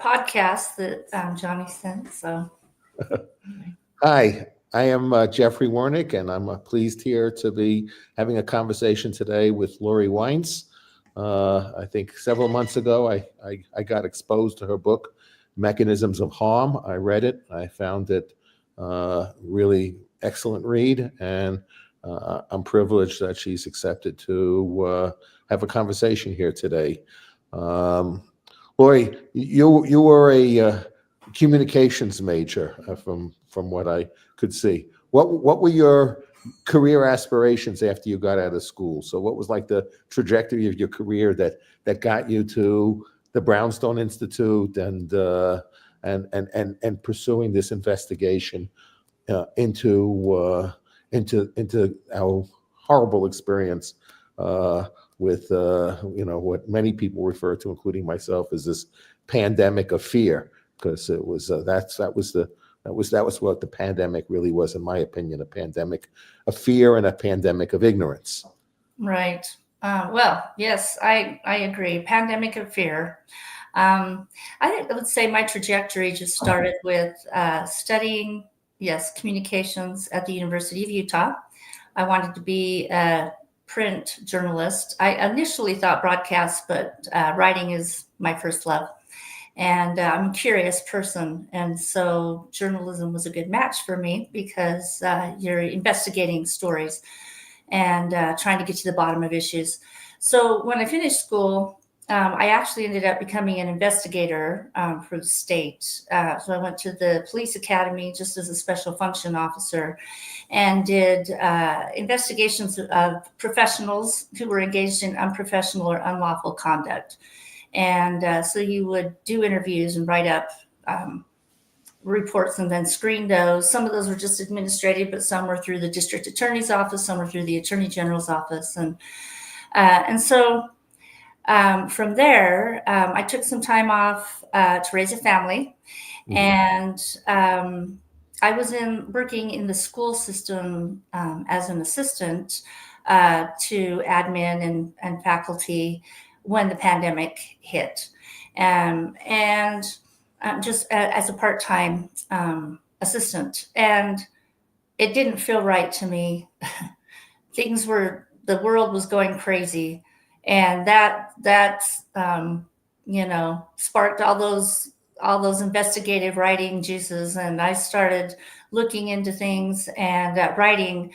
podcast that Johnny sent. So, Hi, I am Jeffrey Wernick, and I'm pleased here to be having a conversation today with Lori Weintz. I think several months ago, I got exposed to her book, Mechanisms of Harm. I read it. I found it really excellent read, and I'm privileged that she's accepted to have a conversation here today. Um, Lori, you were a communications major from what I could see. What were your career aspirations after you got out of school? So what was like the trajectory of your career that got you to the Brownstone Institute and pursuing this investigation into our horrible experience with what many people refer to, including myself, as this pandemic of fear, because it was that was what the pandemic really was, in my opinion, a pandemic of fear and a pandemic of ignorance. right. Well, yes, I agree. Pandemic of fear. I would say my trajectory just started with studying, yes, communications at the University of Utah. I wanted to be a print journalist. I initially thought broadcast, but writing is my first love. And I'm a curious person. And so journalism was a good match for me because you're investigating stories and trying to get to the bottom of issues. So when I finished school, I actually ended up becoming an investigator for the state. So I went to the police academy just as a special function officer and did investigations of professionals who were engaged in unprofessional or unlawful conduct. And so you would do interviews and write up reports and then screen those. Some of those were just administrative, but some were through the district attorney's office, some were through the attorney general's office. And so from there, I took some time off to raise a family. And I was working in the school system as an assistant to admin and faculty when the pandemic hit, and just as a part-time assistant. And it didn't feel right to me. The world was going crazy, and that sparked all those investigative writing juices, and I started looking into things and writing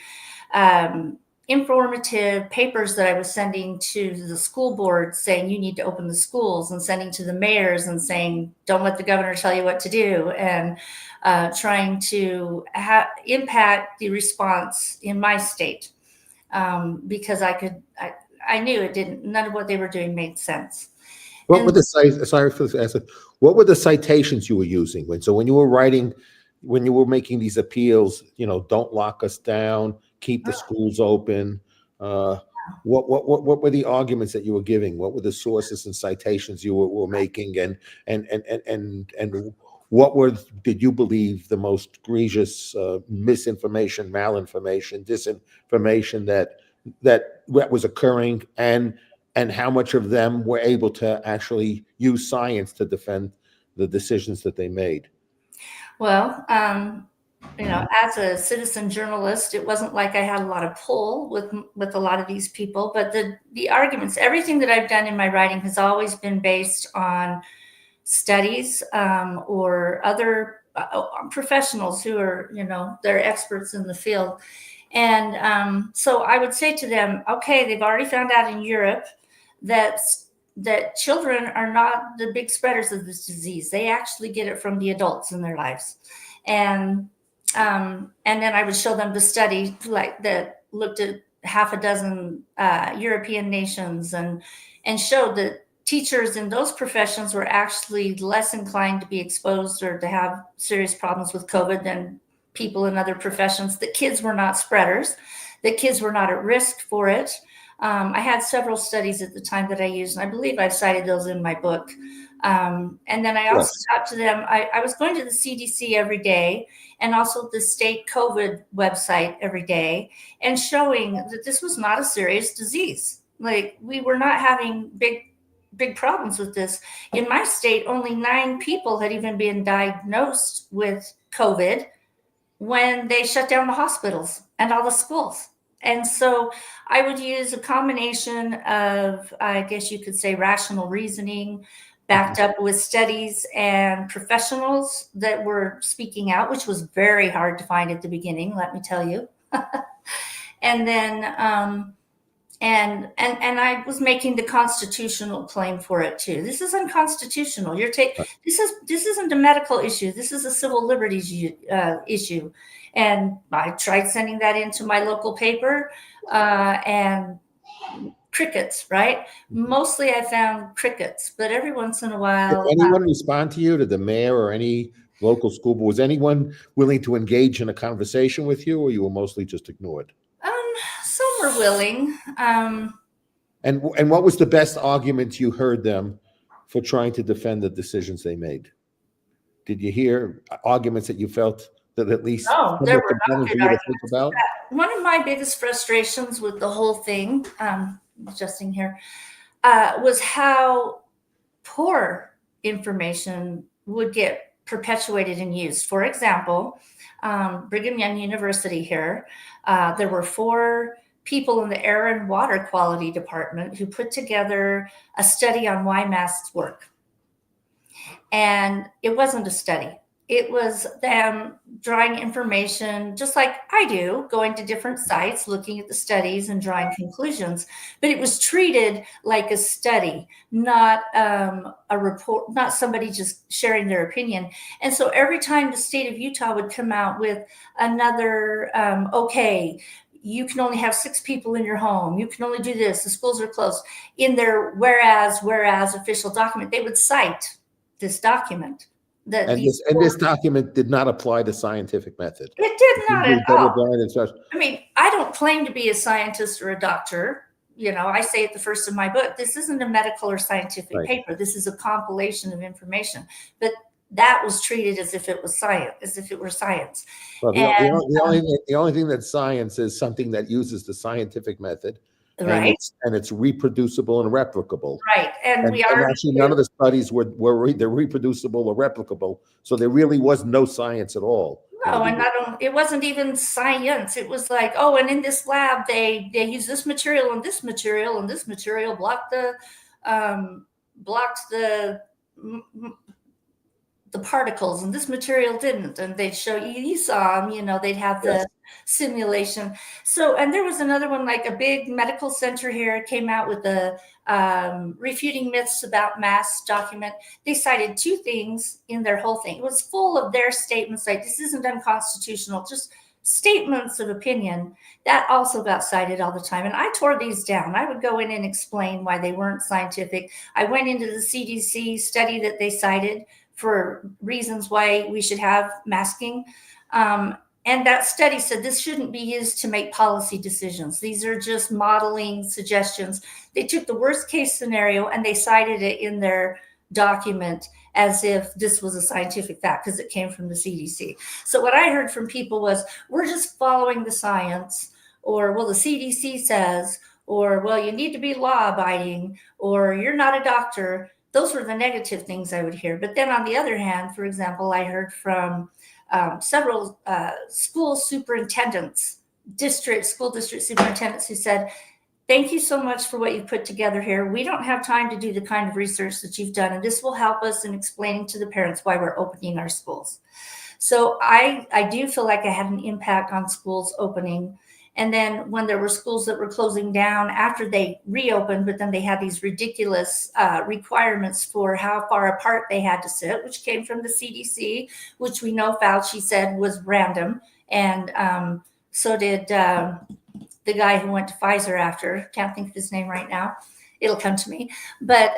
informative papers that I was sending to the school board saying you need to open the schools, and sending to the mayors and saying don't let the governor tell you what to do, and trying to impact the response in my state because I knew none of what they were doing made sense. What were the citations you were using when you were writing, when you were making these appeals? Don't lock us down, keep the schools open. What were the arguments that you were giving? What were the sources and citations you were making, and what did you believe the most egregious misinformation, malinformation, disinformation that was occurring, and how much of them were able to actually use science to defend the decisions that they made? Well, as a citizen journalist, it wasn't like I had a lot of pull with a lot of these people, but the arguments, everything that I've done in my writing has always been based on studies or other professionals who are, they're experts in the field. And so I would say to them, okay, they've already found out in Europe that children are not the big spreaders of this disease. They actually get it from the adults in their lives. And then I would show them the study that looked at half a dozen European nations and showed that teachers in those professions were actually less inclined to be exposed or to have serious problems with COVID than people in other professions. That kids were not spreaders, that kids were not at risk for it. I had several studies at the time that I used, and I believe I've cited those in my book. And then I also talked to them. I was going to the CDC every day and also the state COVID website every day and showing that this was not a serious disease. Like, we were not having big big problems with this. In my state, only 9 people had even been diagnosed with COVID when they shut down the hospitals and all the schools. And so I would use a combination of, I guess you could say, rational reasoning backed up with studies and professionals that were speaking out, which was very hard to find at the beginning, let me tell you. And then, and I was making the constitutional claim for it too. This is unconstitutional. This isn't a medical issue. This is a civil liberties issue. And I tried sending that into my local paper, and crickets, right? Mostly I found crickets, but every once in a while. Did anyone respond to you, to the mayor or any local school board? Was anyone willing to engage in a conversation with you, or you were mostly just ignored? Some were willing. And what was the best argument you heard them for trying to defend the decisions they made? Did you hear arguments that you felt that at least there were not for good you to arguments think about? One of my biggest frustrations with the whole thing, adjusting here, was how poor information would get perpetuated and used. For example, Brigham Young University here, there were 4 people in the air and water quality department who put together a study on why masks work. And it wasn't a study. It was them drawing information, just like I do, going to different sites, looking at the studies and drawing conclusions. But it was treated like a study, not a report, not somebody just sharing their opinion. And so every time the state of Utah would come out with another, okay, you can only have 6 people in your home, you can only do this, the schools are closed, in their whereas official document, they would cite this document. This document did not apply to scientific method. It did not at all. I mean, I don't claim to be a scientist or a doctor. You know, I say at the first of my book, this isn't a medical or scientific paper. This is a compilation of information. But that was treated as if it was science, as if it were science. Well, the only thing that science is something that uses the scientific method. Right. And it's reproducible and replicable. Right. And actually none of the studies were they're reproducible or replicable. So there really was no science at all. No, and it wasn't even science. It was like, oh, and in this lab, they use this material and this material and this material blocked the particles, and this material didn't. And they'd show you saw them, you know, they'd have the simulation. So, and there was another one, like a big medical center here came out with the refuting myths about masks document. They cited 2 things in their whole thing. It was full of their statements like, this isn't unconstitutional, just statements of opinion. That also got cited all the time. And I tore these down. I would go in and explain why they weren't scientific. I went into the CDC study that they cited for reasons why we should have masking. And that study said this shouldn't be used to make policy decisions. These are just modeling suggestions. They took the worst case scenario and they cited it in their document as if this was a scientific fact because it came from the CDC. So what I heard from people was, we're just following the science, or, well, the CDC says, or, well, you need to be law abiding, or you're not a doctor. Those were the negative things I would hear. But then on the other hand, for example, I heard from several school superintendents, school district superintendents who said, thank you so much for what you put together here. We don't have time to do the kind of research that you've done, and this will help us in explaining to the parents why we're opening our schools. So I do feel like I had an impact on schools opening. And then when there were schools that were closing down after they reopened, but then they had these ridiculous requirements for how far apart they had to sit, which came from the CDC, which we know Fauci said was random. And so did the guy who went to Pfizer after. Can't think of his name right now. It'll come to me. But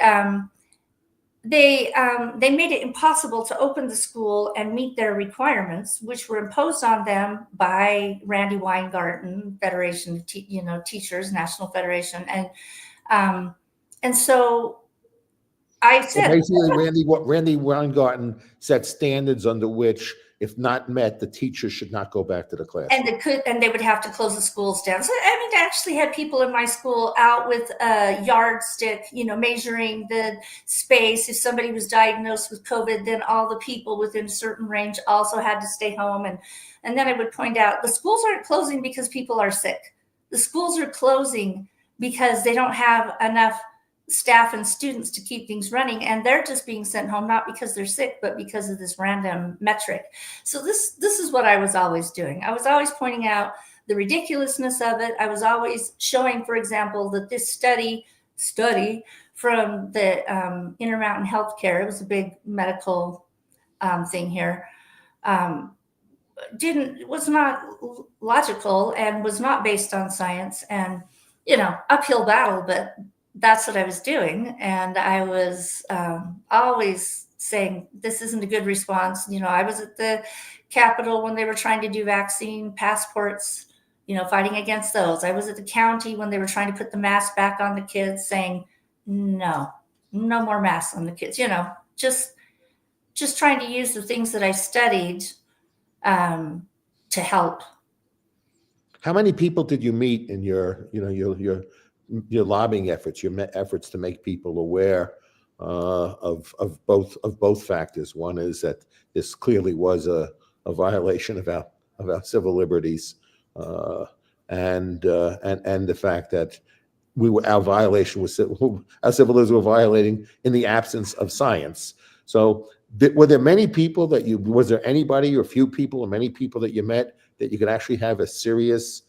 they made it impossible to open the school and meet their requirements, which were imposed on them by Randy Weingarten, Federation of Teachers, National Federation, and so I said, so basically, Randy Weingarten set standards under which if not met, the teacher should not go back to the class. And they would have to close the schools down. So I mean, I actually had people in my school out with a yardstick, measuring the space. If somebody was diagnosed with COVID, then all the people within a certain range also had to stay home. And then I would point out the schools aren't closing because people are sick. The schools are closing because they don't have enough staff and students to keep things running, and they're just being sent home not because they're sick, but because of this random metric. So this is what I was always doing. I was always pointing out the ridiculousness of it. I was always showing, for example, that this study from the Intermountain Healthcare, it was a big medical thing here, was not logical and was not based on science, and uphill battle, but that's what I was doing. And I was always saying, this isn't a good response. I was at the Capitol when they were trying to do vaccine passports, fighting against those. I was at the county when they were trying to put the mask back on the kids, saying, no more masks on the kids, just trying to use the things that I studied to help. How many people did you meet in your lobbying efforts, your efforts to make people aware of both factors? One is that this clearly was a violation of our civil liberties, and the fact that our violation was our civil liberties were violating in the absence of science. So were there many people was there anybody or few people or many people that you met that you could actually have a serious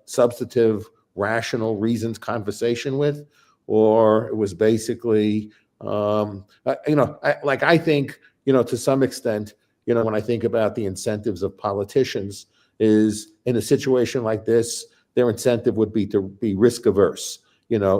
substantive rational reasons conversation with? Or it was basically I think to some extent when I think about the incentives of politicians is in a situation like this, their incentive would be to be risk averse. If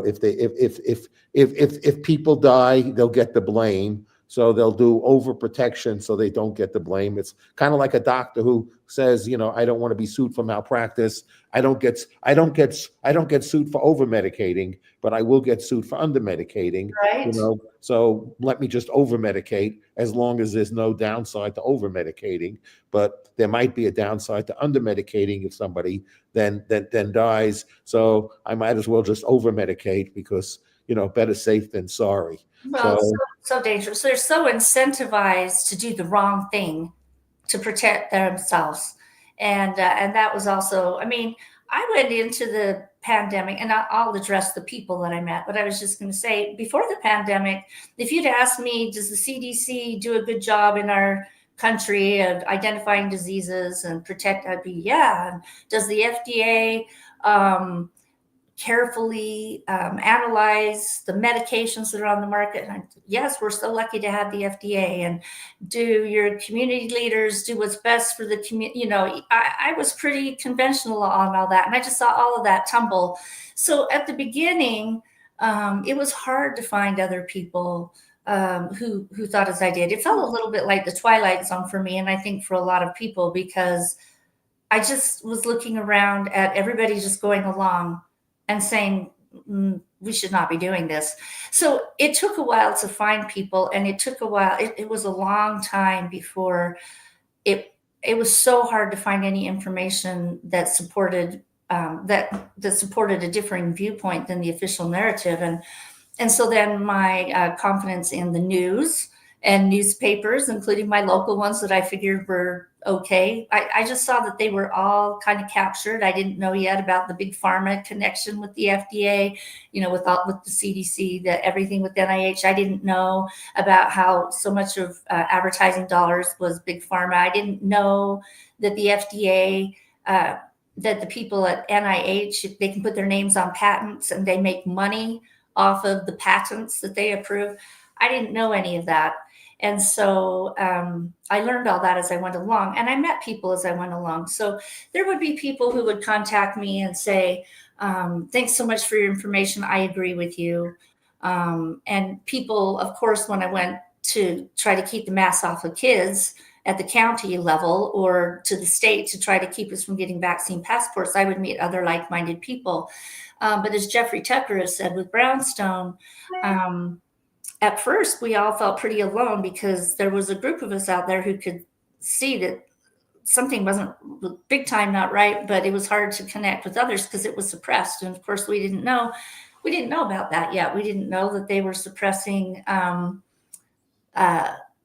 people die, they'll get the blame. So they'll do overprotection so they don't get the blame. It's kind of like a doctor who says, I don't want to be sued for malpractice. I don't get sued for over medicating, but I will get sued for under medicating. Right. So let me just over medicate as long as there's no downside to over medicating. But there might be a downside to under medicating if somebody then dies. So I might as well just over medicate because better safe than sorry. Well, so dangerous. They're so incentivized to do the wrong thing to protect themselves. And that was also, I went into the pandemic, and I'll address the people that I met, but I was just going to say, before the pandemic, if you'd asked me, does the CDC do a good job in our country of identifying diseases and protect, I'd be, yeah. And does the FDA carefully analyze the medications that are on the market? And yes, we're so lucky to have the FDA. And do your community leaders do what's best for the community? I was pretty conventional on all that, and I just saw all of that tumble. So at the beginning, it was hard to find other people who thought as I did. It felt a little bit like the Twilight Zone for me, and I think for a lot of people, because I just was looking around at everybody just going along and saying, we should not be doing this. So it took a while to find people, and it took a while. It was a long time before it was so hard to find any information that supported that supported a differing viewpoint than the official narrative. And so then my confidence in the news and newspapers, including my local ones that I figured were okay, I just saw that they were all kind of captured. I didn't know yet about the big pharma connection with the FDA, with the CDC, everything with NIH. I didn't know about how so much of advertising dollars was big pharma. I didn't know that the FDA, that the people at NIH, they can put their names on patents and they make money off of the patents that they approve. I didn't know any of that. And so I learned all that as I went along, and I met people as I went along. So there would be people who would contact me and say, thanks so much for your information. I agree with you. And people, of course, when I went to try to keep the masks off of kids at the county level or to the state to try to keep us from getting vaccine passports, I would meet other like-minded people. But as Jeffrey Tucker has said with Brownstone, at first we all felt pretty alone because there was a group of us out there who could see that something wasn't big time not right, but it was hard to connect with others because it was suppressed. And of course, we didn't know about that yet. We didn't know that they were suppressing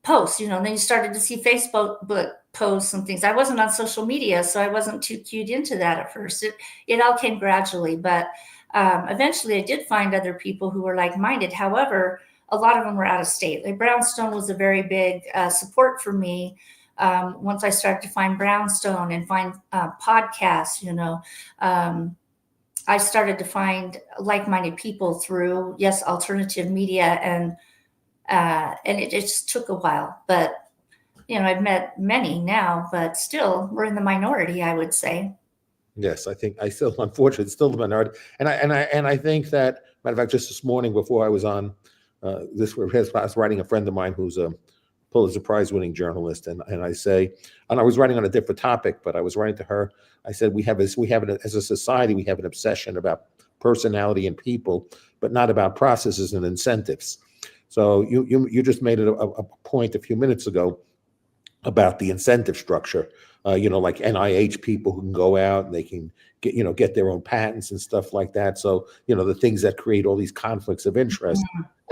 posts, and then you started to see Facebook posts and things. I wasn't on social media, so I wasn't too cued into that at first. It all came gradually, but eventually I did find other people who were like-minded. However, a lot of them were out of state. Like Brownstone was a very big support for me. Once I started to find Brownstone and find podcasts, I started to find like-minded people through, yes, alternative media, and it just took a while. But I've met many now, but still, we're in the minority, I would say. Yes, I think unfortunately, it's still the minority, and I think that, matter of fact, just this morning before I was on I was writing a friend of mine who's a Pulitzer Prize-winning journalist, and I was writing on a different topic, but I was writing to her. I said as a society, we have an obsession about personality and people, but not about processes and incentives. So you just made it a point a few minutes ago about the incentive structure. Like NIH people who can go out and they can get their own patents and stuff like that. So the things that create all these conflicts of interest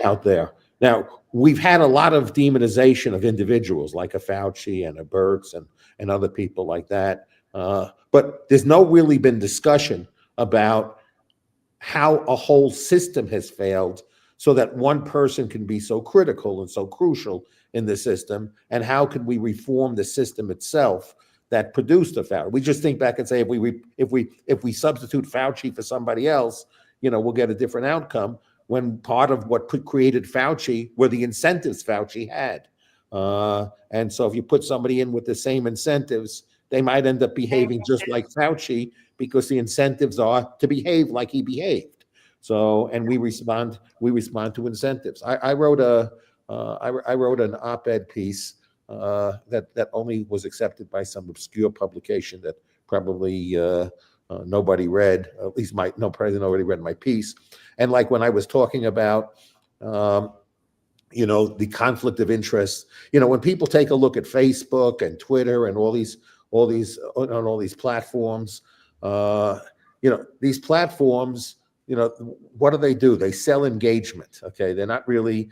out there. Now, we've had a lot of demonization of individuals like a Fauci and a Birx and other people like that. But there's really been discussion about how a whole system has failed so that one person can be so critical and so crucial in the system, and how could we reform the system itself that produced the Fauci? We just think back and say, if we substitute Fauci for somebody else, we'll get a different outcome, when part of what created Fauci were the incentives Fauci had. And so if you put somebody in with the same incentives, they might end up behaving just like Fauci, because the incentives are to behave like he behaved. So, and we respond to incentives. I wrote an op-ed piece that only was accepted by some obscure publication that probably nobody read. At least no president already read my piece. And like when I was talking about, the conflict of interest, when people take a look at Facebook and Twitter and all these platforms, these platforms, what do? They sell engagement. Okay, they're not really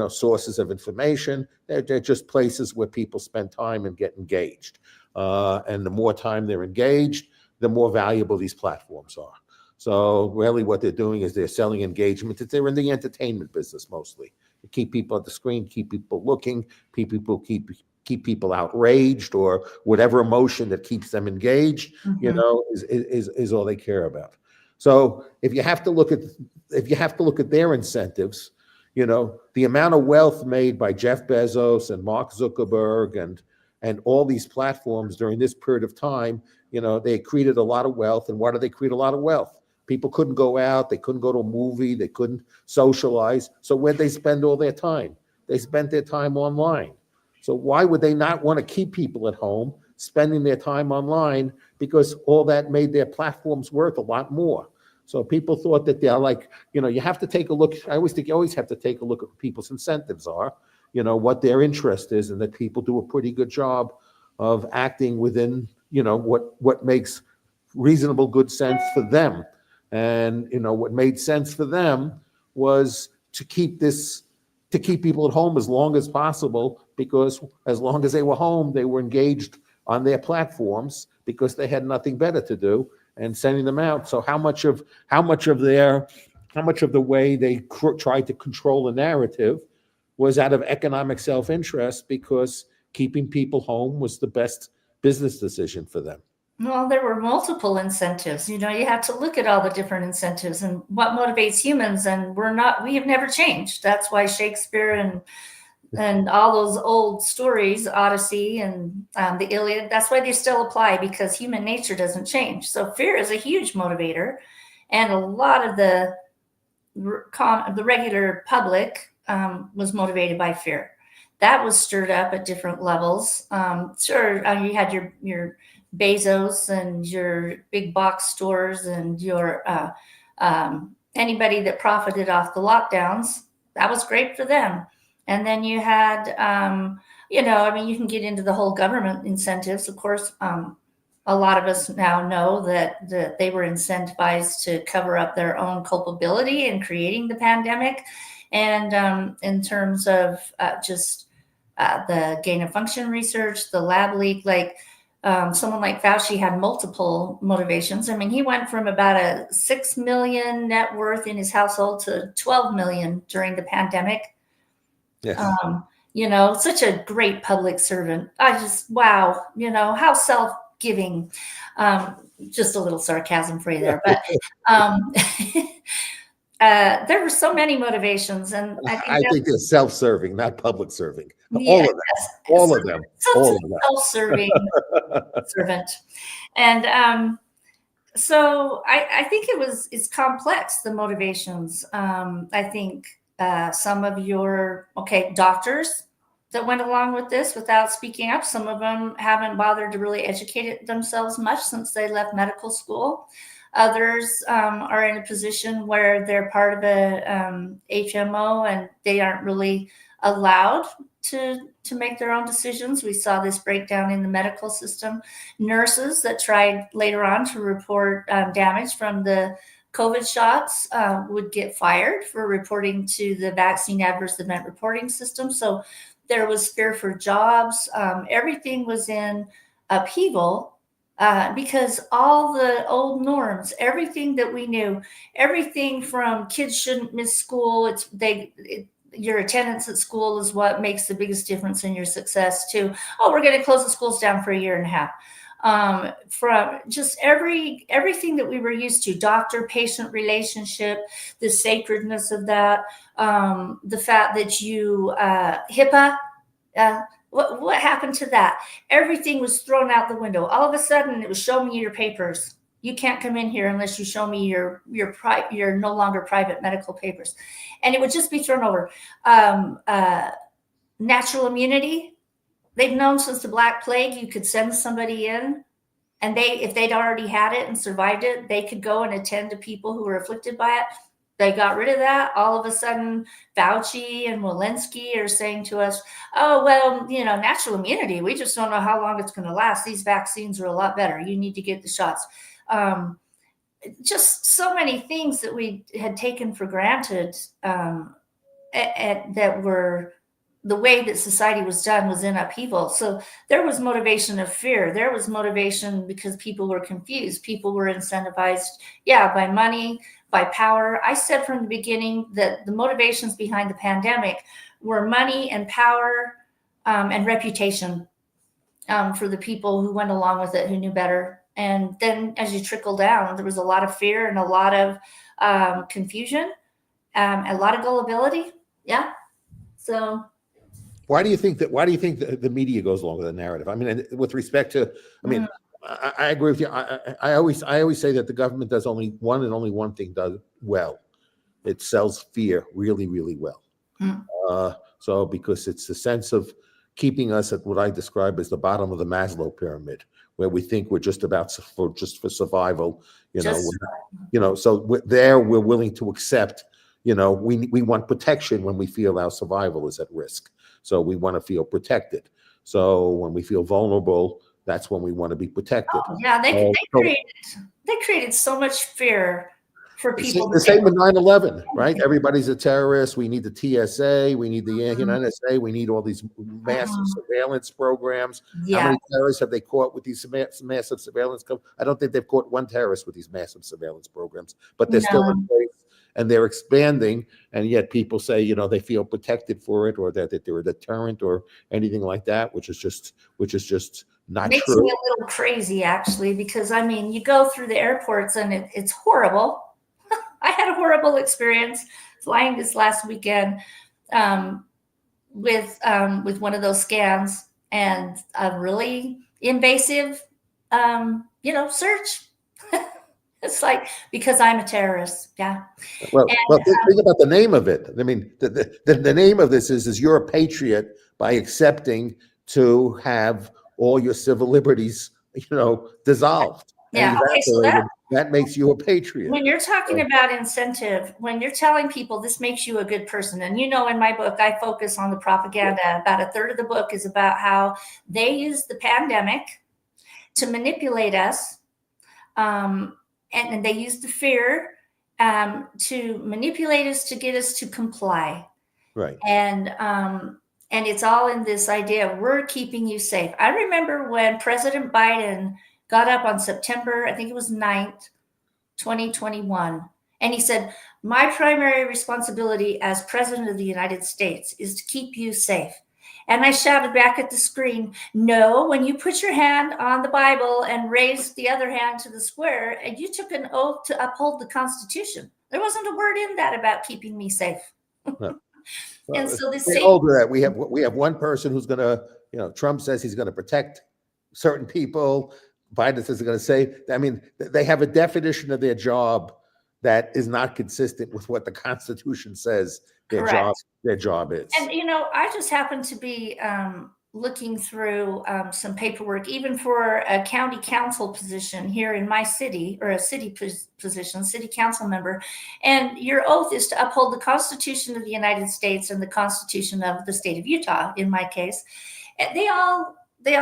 sources of information. They're just places where people spend time and get engaged. And the more time they're engaged, the more valuable these platforms are. So really what they're doing is they're selling engagement. They're in the entertainment business mostly. To keep people at the screen, keep people looking, keep people outraged, or whatever emotion that keeps them engaged, is all they care about. So if you have to look at their incentives, the amount of wealth made by Jeff Bezos and Mark Zuckerberg and all these platforms during this period of time, they created a lot of wealth. And why do they create a lot of wealth? People couldn't go out, they couldn't go to a movie, they couldn't socialize. So where'd they spend all their time? They spent their time online. So why would they not want to keep people at home spending their time online? Because all that made their platforms worth a lot more. So people thought that they're like, you have to take a look. I always think you always have to take a look at what people's incentives are, what their interest is, and that people do a pretty good job of acting within, what makes reasonable good sense for them. And, what made sense for them was to keep people at home as long as possible, because as long as they were home, they were engaged on their platforms because they had nothing better to do, and sending them out. So how much of the way they tried to control the narrative was out of economic self-interest, because keeping people home was the best business decision for them. Well, there were multiple incentives. You have to look at all the different incentives and what motivates humans. And we have never changed. That's why Shakespeare and all those old stories, Odyssey and the Iliad, that's why they still apply, because human nature doesn't change. So fear is a huge motivator. And a lot of the regular public was motivated by fear. That was stirred up at different levels. Sure, you had your Bezos and your big box stores and your anybody that profited off the lockdowns. That was great for them. And then you had I mean, you can get into the whole government incentives. Of course, a lot of us now know that they were incentivized to cover up their own culpability in creating the pandemic. And in terms of just the gain of function research, the lab leak, like someone like Fauci had multiple motivations. I mean, he went from about a 6 million net worth in his household to 12 million during the pandemic. Yes. Such a great public servant. Wow, how self-giving. Just a little sarcasm for you there, but um, there were so many motivations, and I think they're self-serving, not public serving. yeah, All of them. yes, All of them. All of them. self-serving servant. And so I think it's complex, the motivations. I think some of your doctors that went along with this without speaking up, some of them haven't bothered to really educate themselves much since they left medical school. Others are in a position where they're part of a HMO and they aren't really allowed to make their own decisions. We saw this breakdown in the medical system. Nurses that tried later on to report damage from the COVID shots would get fired for reporting to the vaccine adverse event reporting system. So there was fear for jobs. Everything was in upheaval because all the old norms, everything that we knew, everything from kids shouldn't miss school. Your attendance at school is what makes the biggest difference in your success too. Oh, we're going to close the schools down for a year and a half. From just everything that we were used to, doctor-patient relationship, the sacredness of that, the fact that you HIPAA, what happened to that? Everything was thrown out the window. All of a sudden, it was show me your papers. You can't come in here unless you show me your no longer private medical papers, and it would just be thrown over. Natural immunity. They've known since the Black Plague, you could send somebody in and if they'd already had it and survived it, they could go and attend to people who were afflicted by it. They got rid of that. All of a sudden, Fauci and Walensky are saying to us, oh, well, natural immunity, we just don't know how long it's going to last. These vaccines are a lot better. You need to get the shots. Just so many things that we had taken for granted that were the way that society was done was in upheaval. So there was motivation of fear. There was motivation because people were confused. People were incentivized, by money, by power. I said from the beginning that the motivations behind the pandemic were money and power and reputation for the people who went along with it, who knew better. And then as you trickle down, there was a lot of fear and a lot of confusion, a lot of gullibility. Yeah. So why do you think the media goes along with the narrative? I mean, with respect to, I agree with you. I always say that the government does only one thing does well. It sells fear really, really well. So because it's the sense of keeping us at what I describe as the bottom of the Maslow pyramid, where we think we're just for survival. So we're willing to accept. We want protection when we feel our survival is at risk. So we want to feel protected. So when we feel vulnerable, that's when we want to be protected. Oh, yeah, they created so much fear for people. The same with 9/11, right? Everybody's a terrorist. We need the TSA. We need the NSA. We need all these massive surveillance programs. Yeah. How many terrorists have they caught with these massive surveillance? I don't think they've caught one terrorist with these massive surveillance programs, but they're still in place. And they're expanding, and yet people say, they feel protected for it, or that they're a deterrent, or anything like that, which is just not Makes true. me a little crazy, actually, because you go through the airports and it's horrible. I had a horrible experience flying this last weekend with one of those scans and a really invasive, search. It's like, because I'm a terrorist. Yeah. Well, think about the name of it. I mean, the name of this is you're a patriot by accepting to have all your civil liberties, dissolved. Yeah. Okay. So that makes you a patriot. when you're talking about incentive, when you're telling people this makes you a good person, and in my book, I focus on the propaganda. About a third of the book is about how they use the pandemic to manipulate us. And they use the fear to manipulate us to get us to comply. Right. And it's all in this idea of we're keeping you safe. I remember when President Biden got up on September, I think it was 9th, 2021, and he said, my primary responsibility as president of the United States is to keep you safe. And I shouted back at the screen, no, when you put your hand on the Bible and raised the other hand to the square, and you took an oath to uphold the Constitution. There wasn't a word in that about keeping me safe. No. And so this older that we have one person who's going to, Trump says he's going to protect certain people. Biden says he's going to say, I mean, they have a definition of their job that is not consistent with what the Constitution says their job is. And I just happen to be looking through some paperwork, even for a county council position here in my city, or a city position, city council member. And your oath is to uphold the Constitution of the United States and the Constitution of the state of Utah, in my case. And they all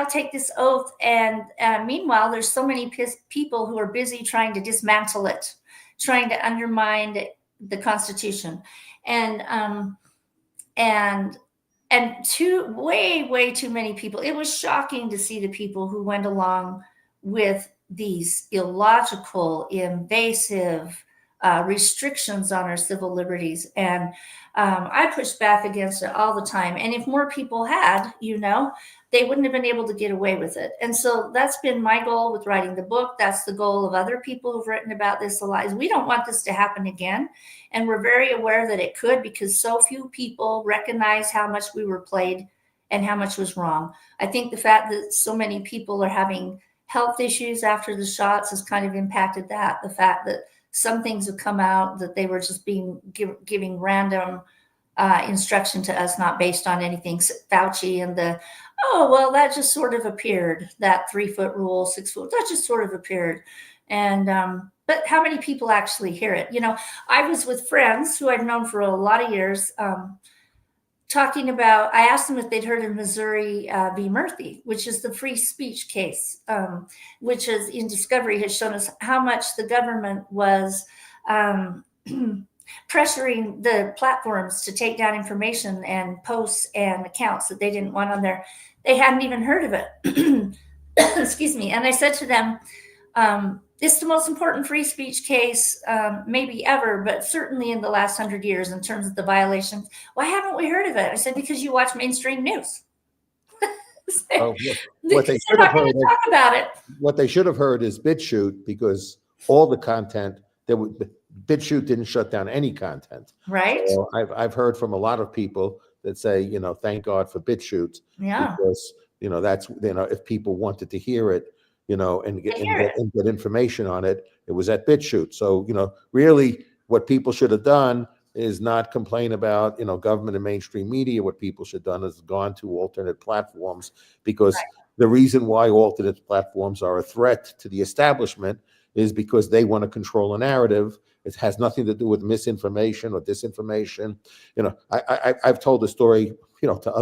take this oath. And meanwhile, there's so many people who are busy trying to dismantle it, trying to undermine the Constitution. And way too many people. It was shocking to see the people who went along with these illogical, invasive restrictions on our civil liberties. And I pushed back against it all the time. And if more people had, they wouldn't have been able to get away with it. And so that's been my goal with writing the book. That's the goal of other people who've written about this a lot. Is we don't want this to happen again. And we're very aware that it could, because so few people recognize how much we were played and how much was wrong. I think the fact that so many people are having health issues after the shots has kind of impacted that. The fact that some things have come out that they were just giving random instruction to us, not based on anything. Fauci and that just sort of appeared. That 3-foot rule, 6 foot, that just sort of appeared. And but how many people actually hear it? I was with friends who I've known for a lot of years, talking about. I asked them if they'd heard of Missouri v. Murphy, which is the free speech case, which is in discovery has shown us how much the government was pressuring the platforms to take down information and posts and accounts that they didn't want on there. They hadn't even heard of it. Excuse me. And I said to them, it's the most important free speech case maybe ever, but certainly in the last 100 years in terms of the violations. Why haven't we heard of it? I said, because you watch mainstream news. What they should have heard, talk about it. What they should have heard is BitChute, because all the content BitChute didn't shut down any content. Right. So I've heard from a lot of people that say, thank God for BitChute. Yeah. Because that's if people wanted to hear it, and get information on it, it was at BitChute. So really, what people should have done is not complain about government and mainstream media. What people should have done is gone to alternate platforms, because the reason why alternate platforms are a threat to the establishment is because they want to control a narrative. It has nothing to do with misinformation or disinformation. I've told the story, to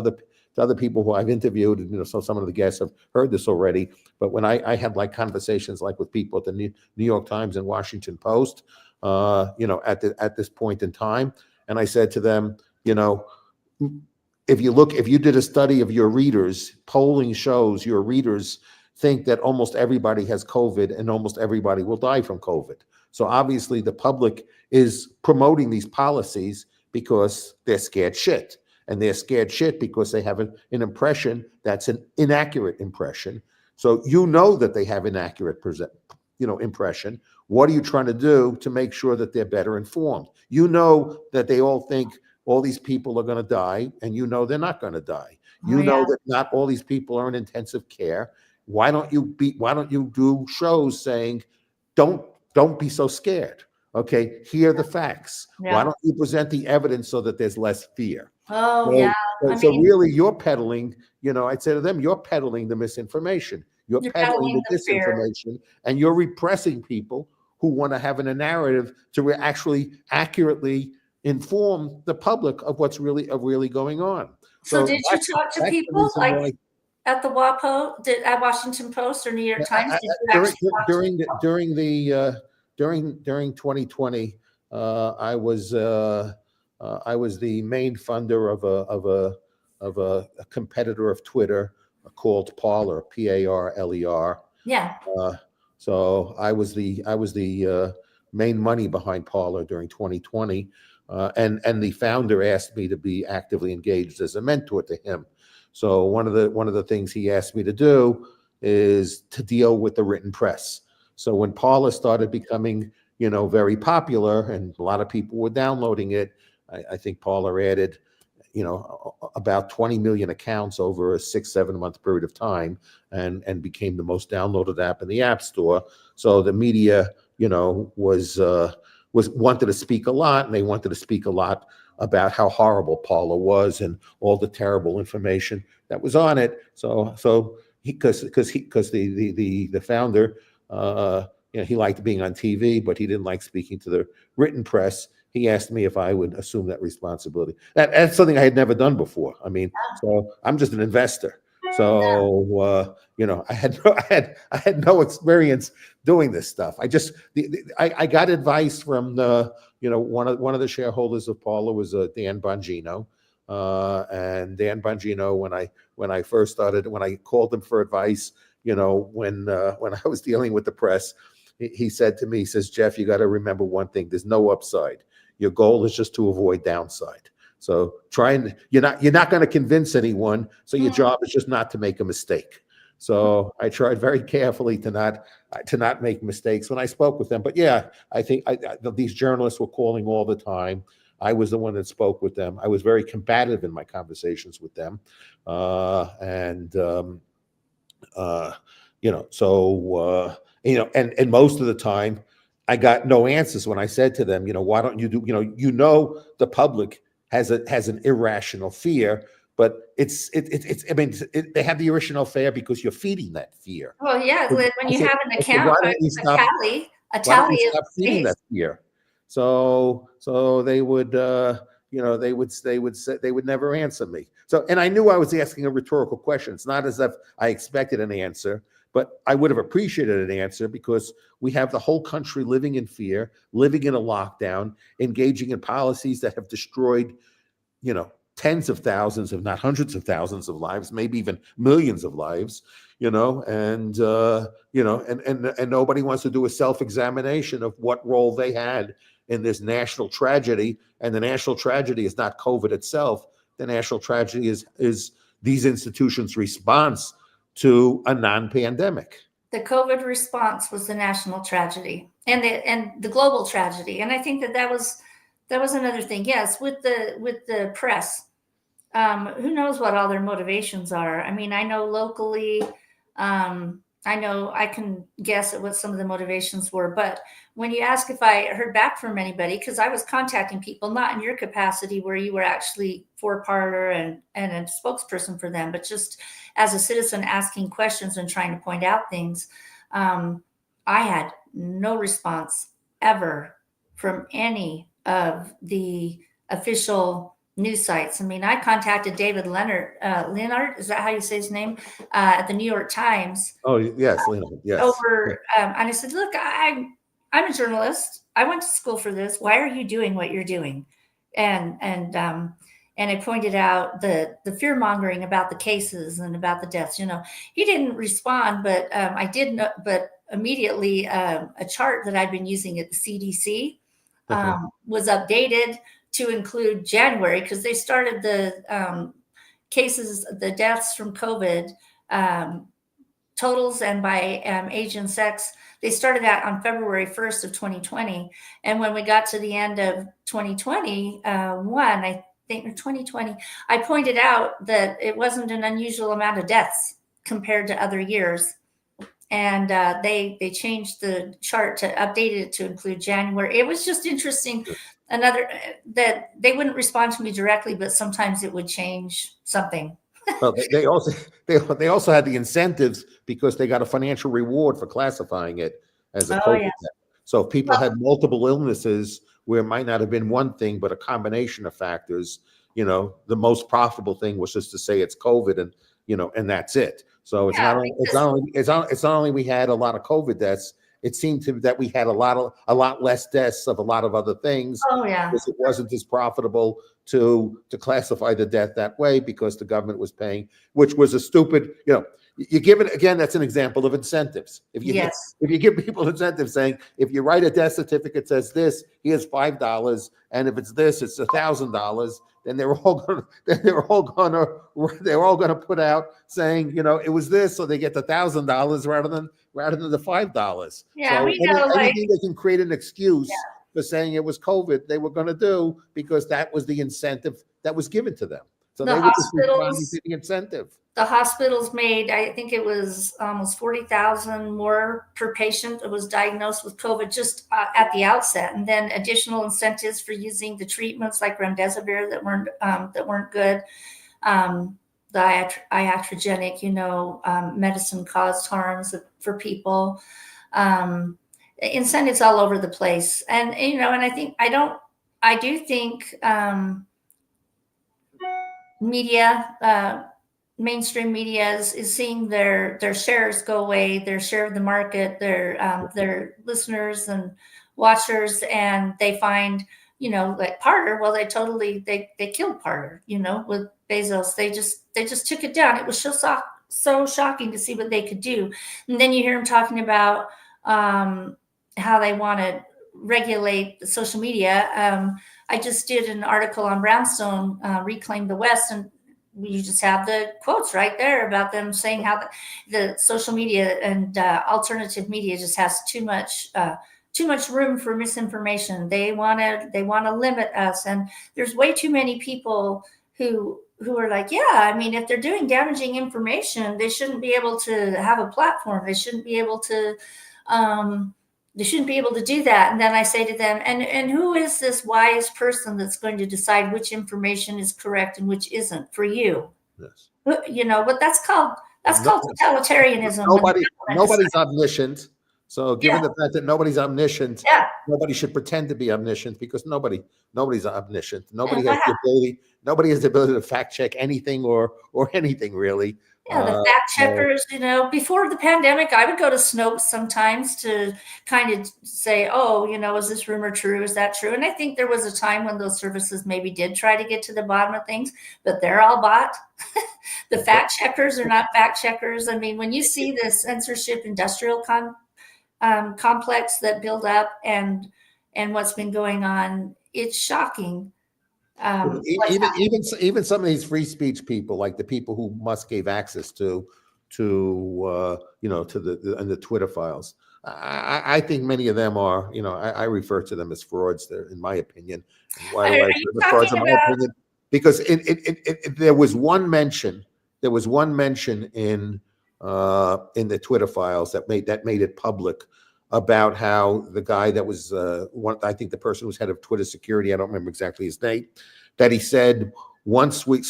other people who I've interviewed, and so some of the guests have heard this already. But when I had conversations with people at the New York Times and Washington Post, at this point in time, and I said to them, if you did a study of your readers, polling shows your readers think that almost everybody has COVID and almost everybody will die from COVID. So obviously the public is promoting these policies because they're scared shit. And they're scared shit because they have an impression that's an inaccurate impression. So that they have inaccurate impression. What are you trying to do to make sure that they're better informed? That they all think all these people are going to die, and they're not going to die. That not all these people are in intensive care. Why don't you do shows saying, don't be so scared? Okay, here are the facts. Yeah. Why don't you present the evidence so that there's less fear? Oh, so, yeah. So really, you're peddling, I'd say to them, you're peddling the misinformation. You're You're peddling peddling the the fear. disinformation, and you're repressing people who want to have a narrative to actually accurately inform the public of what's really going on. So So did you talk to that's the people reason like why at the at Washington Post or New York Times? Did you during actually talk to during the, people? during 2020, I was the main funder of a competitor of Twitter called Parler, Parler. Yeah. So I was the main money behind Parler during 2020, and the founder asked me to be actively engaged as a mentor to him. So one of the things he asked me to do is to deal with the written press. So when Parler started becoming, very popular and a lot of people were downloading it, I think Parler added, about 20 million accounts over a 6-7 month period of time, and became the most downloaded app in the App Store. So the media, was wanted to speak a lot, and they wanted to speak a lot about how horrible Parler was and all the terrible information that was on it. So because the founder, he liked being on TV, but he didn't like speaking to the written press. He asked me if I would assume that responsibility. That's something I had never done before. I mean, so I'm just an investor. So I had no experience doing this stuff. I got advice from one of the shareholders of Paula was Dan Bongino, and Dan Bongino, when I called him for advice, when I was dealing with the press, he said to me, he says, Jeff, you got to remember one thing: there's no upside. Your goal is just to avoid downside. So you're not going to convince anyone. So your job is just not to make a mistake. So I tried very carefully to not make mistakes when I spoke with them. But yeah, I think these journalists were calling all the time. I was the one that spoke with them. I was very combative in my conversations with them, and most of the time, I got no answers when I said to them, why don't you do, the public has an irrational fear, but they have the irrational fear because you're feeding that fear. Well, yeah, So when you have an I said, account, a why don't you tally of stop feeding space. that fear? So they would, they would never answer me. So, and I knew I was asking a rhetorical question. It's not as if I expected an answer, but I would have appreciated an answer, because we have the whole country living in fear, living in a lockdown, engaging in policies that have destroyed, tens of thousands, if not hundreds of thousands of lives, maybe even millions of lives, and nobody wants to do a self-examination of what role they had in this national tragedy. And the national tragedy is not COVID itself. The national tragedy is these institutions' response to a non-pandemic. The COVID response was the national tragedy and the global tragedy. And I think that was another thing. Yes, with the press, who knows what all their motivations are? I mean, I know locally, I know I can guess at what some of the motivations were, but when you ask if I heard back from anybody, because I was contacting people, not in your capacity where you were actually for-parter and a spokesperson for them, but just as a citizen asking questions and trying to point out things, I had no response ever from any of the official news sites. I mean, I contacted David Leonard, is that how you say his name? At the New York Times. Oh, yes, Leonard, yes. And I said, look, I'm a journalist. I went to school for this. Why are you doing what you're doing? And I pointed out the fear mongering about the cases and about the deaths. He didn't respond, but I did know. But immediately, a chart that I'd been using at the CDC was updated to include January, because they started the cases, the deaths from COVID totals and by age and sex. They started that on February 1st of 2020. And when we got to the end of 2021, I think, or 2020, I pointed out that it wasn't an unusual amount of deaths compared to other years. And they changed the chart to update it to include January. It was just interesting. That they wouldn't respond to me directly, but sometimes it would change something. Well, they also they also had the incentives because they got a financial reward for classifying it as a Oh COVID yeah. death. So if people Well, had multiple illnesses where it might not have been one thing, but a combination of factors, the most profitable thing was just to say it's COVID and and that's it. So it's yeah, not only because it's not only we had a lot of COVID deaths, it seemed to that we had a lot less deaths of a lot of other things oh yeah. because it wasn't as profitable to classify the debt that way because the government was paying, which was a stupid, you give it again. That's an example of incentives. Yes. If you give people incentives saying if you write a death certificate says this, here's $5, and if it's this, it's $1,000. Then they're all gonna put out saying it was this, so they get the $1,000 rather than the $5. Yeah, So we know, like, anything that can create an excuse for saying it was COVID, they were going to do because that was the incentive that was given to them. So the they were just responding hospitals to the incentive. the hospitals made, I think it was almost 40,000 more per patient that was diagnosed with COVID just at the outset, and then additional incentives for using the treatments like remdesivir that weren't good. The iatrogenic, medicine caused harms for people. Incentives all over the place, and I do think media, mainstream media is seeing their shares go away, their share of the market, their listeners and watchers, and they find, like Parler. Well, they killed Parler, with Bezos. They just took it down. It was so shocking to see what they could do. And then you hear them talking about how they want to regulate the social media. I just did an article on Brownstone, Reclaim the West, and you just have the quotes right there about them saying how the social media and alternative media just has too much room for misinformation. They want to limit us, and there's way too many people who are like, yeah, I mean, if they're doing damaging information, they shouldn't be able to have a platform. They shouldn't be able to. They shouldn't be able to do that. And then I say to them, and who is this wise person that's going to decide which information is correct and which isn't for you? Yes. But that's called No, totalitarianism. nobody's omniscient. So given Yeah, the fact that nobody's omniscient, yeah. nobody should pretend to be omniscient because nobody's omniscient. Yeah, Nobody has the ability to fact check anything or anything really. yeah, the Uh, fact so checkers, before the pandemic, I would go to Snopes sometimes to kind of say, oh, is this rumor true? Is that true? And I think there was a time when those services maybe did try to get to the bottom of things, but they're all bought. The fact checkers are not fact checkers. I mean, when you see the censorship industrial complex that build up and what's been going on, it's shocking. What's even some of these free speech people, like the people who Musk gave access to the Twitter files. I think many of them are, I refer to them as frauds. There, in my opinion. Why do I are refer you to frauds talking in my about? opinion? Because there was one mention. There was one mention in the Twitter files that made it public about how the guy that was I think the person who was head of Twitter security, I don't remember exactly his name, that he said once we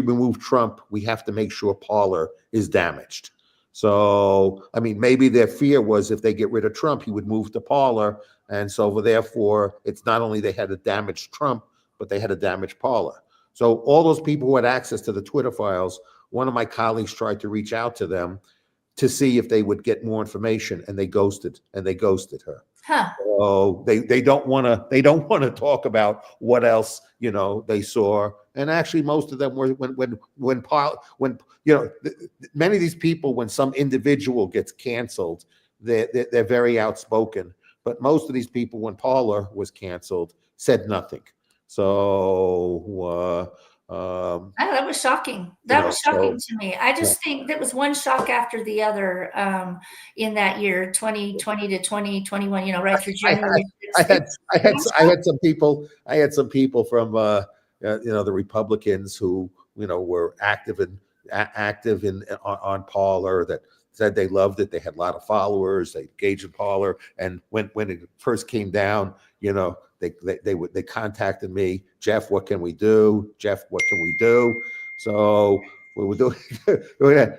remove Trump, we have to make sure Parler is damaged. So I mean, maybe their fear was if they get rid of Trump, he would move to Parler, and so therefore it's not only they had to damage Trump, but they had to damage Parler. So all those people who had access to the Twitter files, one of my colleagues tried to reach out to them to see if they would get more information, and they ghosted her. Huh. So they don't want to talk about what else they saw. And actually, most of them were when many of these people, when some individual gets canceled, they're very outspoken. But most of these people, when Parler was canceled, said nothing. So That was shocking. That was shocking to me. I just think that was one shock after the other in that year, 2020 to 2021. Right through January. I had some people from the Republicans who were active on Parler that said they loved it. They had a lot of followers. They engaged in Parler, and when it first came down, they contacted me. Jeff, what can we do? So we were doing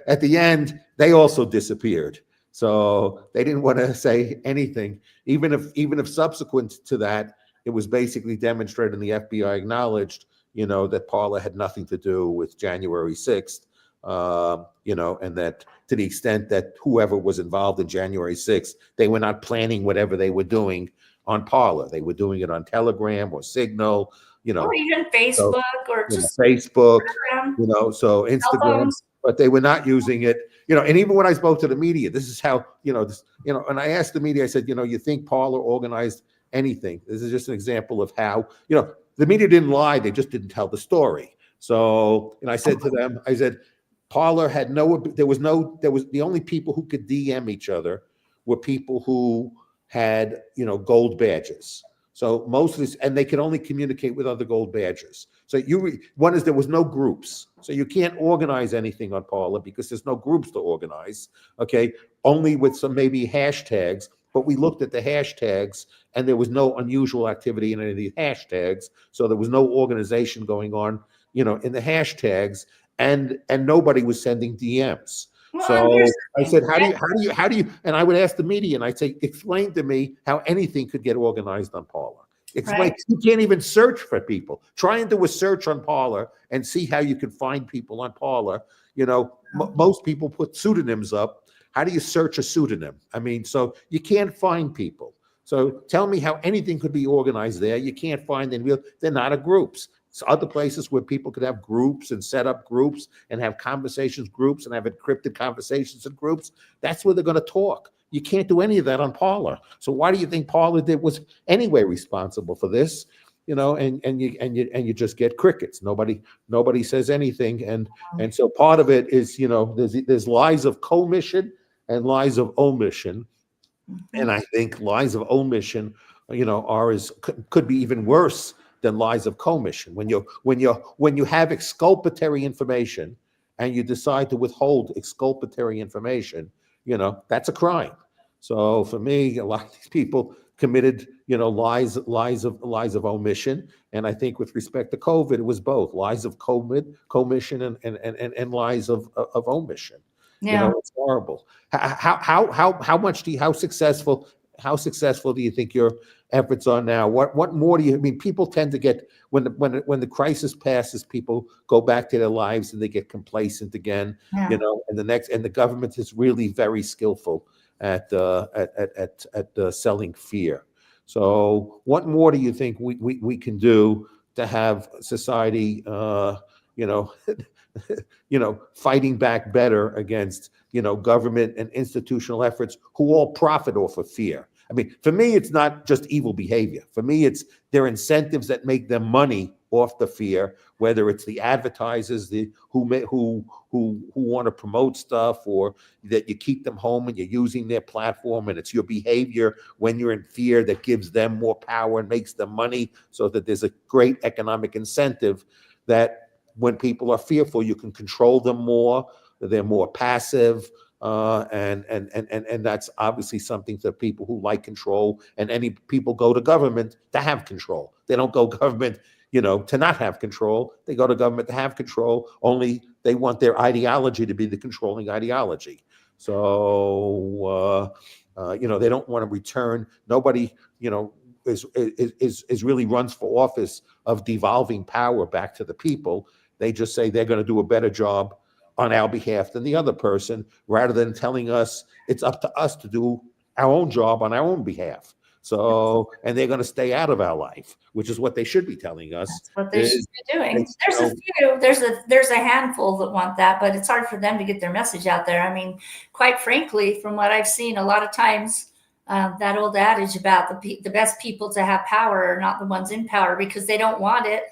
at the end, they also disappeared. So they didn't want to say anything, even if subsequent to that, it was basically demonstrated and the FBI acknowledged, that Parler had nothing to do with January 6th, and that to the extent that whoever was involved in January 6th, they were not planning whatever they were doing on Parler. They were doing it on Telegram or Signal, or even so, Facebook, or just Facebook, Instagram, so cell Instagram, phones. but they were not using it, and even when I spoke to the media, this is how, and I asked the media, I said, you think Parler organized anything? This is just an example of how, the media didn't lie, they just didn't tell the story. So, I said to them, I said, Parler had there was the only people who could DM each other were people who had, gold badges. So most of this, and they could only communicate with other gold badges. So one is there was no groups. So you can't organize anything on Parler because there's no groups to organize. Okay. Only with some maybe hashtags, but we looked at the hashtags and there was no unusual activity in any of these hashtags. So there was no organization going on, in the hashtags, and nobody was sending DMs. Well, So I said, right? how do you, and I would ask the media and I'd say, explain to me how anything could get organized on Parler. Explain. Right. You can't even search for people. Try and do a search on Parler and see how you can find people on Parler. Most people put pseudonyms up. How do you search a pseudonym? I mean, so you can't find people. So tell me how anything could be organized there. You can't find them. They're not a groups. So other places where people could have groups and set up groups and have conversations groups and have encrypted conversations in groups, that's where they're going to talk. You can't do any of that on Parler. So why do you think Parler was anyway responsible for this? And you just get crickets. Nobody says anything. And so part of it is, there's lies of commission and lies of omission. And I think lies of omission, could be even worse than lies of commission. When you have exculpatory information and you decide to withhold exculpatory information, that's a crime. So for me, a lot of these people committed, lies of omission. And I think with respect to COVID, it was both lies of commission and lies of omission. Yeah. It's horrible. How successful do you think your efforts are now? What more do you, I mean, people tend to get, when the crisis passes, people go back to their lives and they get complacent again, Yeah. and the government is really very skillful at selling fear. So what more do you think we can do to have society, fighting back better against, government and institutional efforts who all profit off of fear? I mean, for me, it's not just evil behavior. For me, it's their incentives that make them money off the fear, whether it's the advertisers, who want to promote stuff, or that you keep them home and you're using their platform, and it's your behavior when you're in fear that gives them more power and makes them money, so that there's a great economic incentive that when people are fearful, you can control them more. They're more passive, and that's obviously something that people who like control, and any people go to government to have control. They don't go government, to not have control. They go to government to have control. Only they want their ideology to be the controlling ideology. So they don't want to return. Nobody, is really runs for office of devolving power back to the people. They just say they're going to do a better job on our behalf than the other person, rather than telling us it's up to us to do our own job on our own behalf. So, and they're going to stay out of our life, which is what they should be telling us. That's what they should be doing. There's a handful that want that, but it's hard for them to get their message out there. I mean, quite frankly, from what I've seen, a lot of times, that old adage about the best people to have power are not the ones in power, because they don't want it.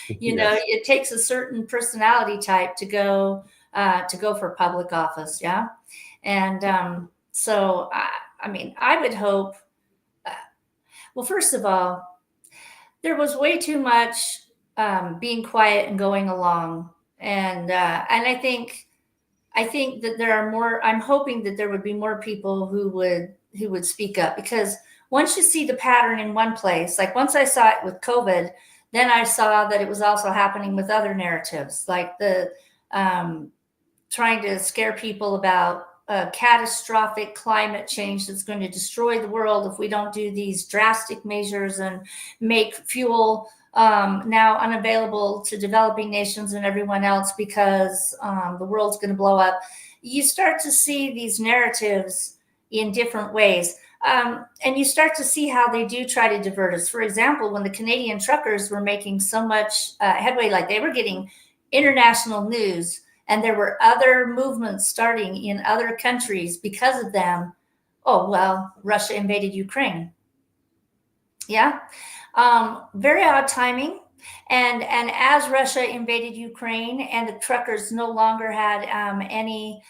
Yes. It takes a certain personality type to go for public office. Yeah. And so, I mean, I would hope, well, first of all, there was way too much being quiet and going along. And I think that there are more, I'm hoping that there would be more people who would speak up, because once you see the pattern in one place, like once I saw it with COVID, then I saw that it was also happening with other narratives, like the trying to scare people about catastrophic climate change that's going to destroy the world if we don't do these drastic measures and make fuel now unavailable to developing nations and everyone else because the world's going to blow up. You start to see these narratives in different ways. And you start to see how they do try to divert us. For example, when the Canadian truckers were making so much headway, like they were getting international news, and there were other movements starting in other countries because of them. Oh, well, Russia invaded Ukraine. Yeah. Very odd timing. And as Russia invaded Ukraine and the truckers no longer had any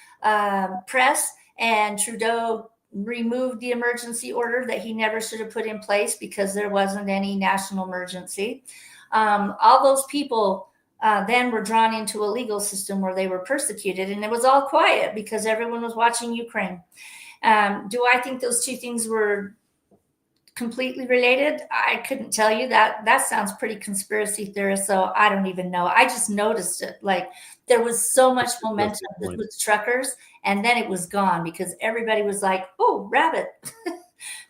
press, and Trudeau removed the emergency order that he never should have put in place because there wasn't any national emergency. All those people then were drawn into a legal system where they were persecuted, and it was all quiet because everyone was watching Ukraine. Do I think those two things were completely related? I couldn't tell you that. That sounds pretty conspiracy theorist, so I don't even know. I just noticed it. Like there was so much momentum with truckers, and then it was gone because everybody was like, "Oh, rabbit,"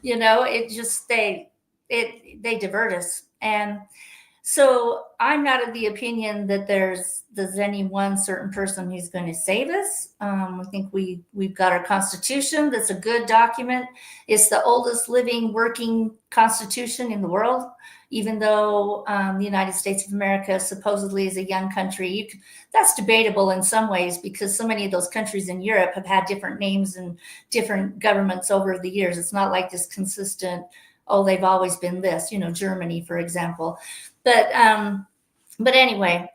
It just they divert us. And so I'm not of the opinion that there's any one certain person who's going to save us. I think we've got our Constitution. That's a good document. It's the oldest living working Constitution in the world, even though the United States of America supposedly is a young country. That's debatable in some ways because so many of those countries in Europe have had different names and different governments over the years. It's not like this consistent, oh, they've always been this, Germany, for example. But anyway,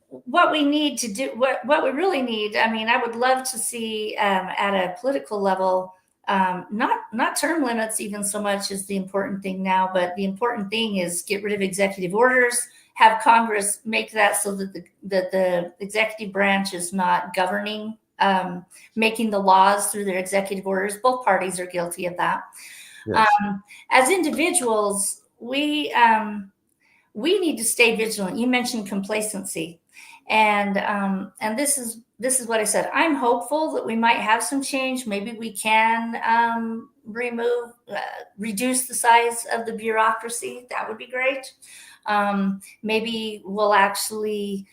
what we need to do, what we really need, I would love to see at a political level, not term limits even so much is the important thing now, but the important thing is get rid of executive orders, have Congress make that so that the executive branch is not governing, making the laws through their executive orders. Both parties are guilty of that. Yes. As individuals, we need to stay vigilant. You mentioned complacency, and this is what I said. I'm hopeful that we might have some change. Maybe we can reduce the size of the bureaucracy. That would be great. Maybe we'll actually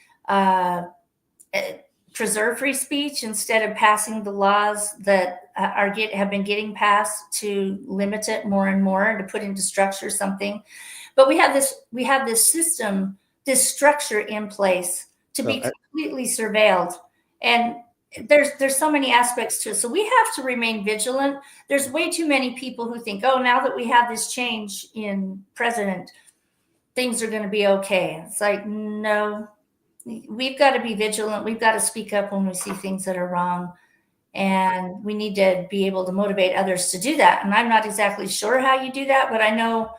preserve free speech instead of passing the laws that have been getting passed to limit it more and more and to put into structure something. But we have this system, this structure in place to be completely surveilled. And there's so many aspects to it. So we have to remain vigilant. There's way too many people who think, oh, now that we have this change in president, things are going to be okay. It's like, no, we've got to be vigilant. We've got to speak up when we see things that are wrong. And we need to be able to motivate others to do that. And I'm not exactly sure how you do that, but I know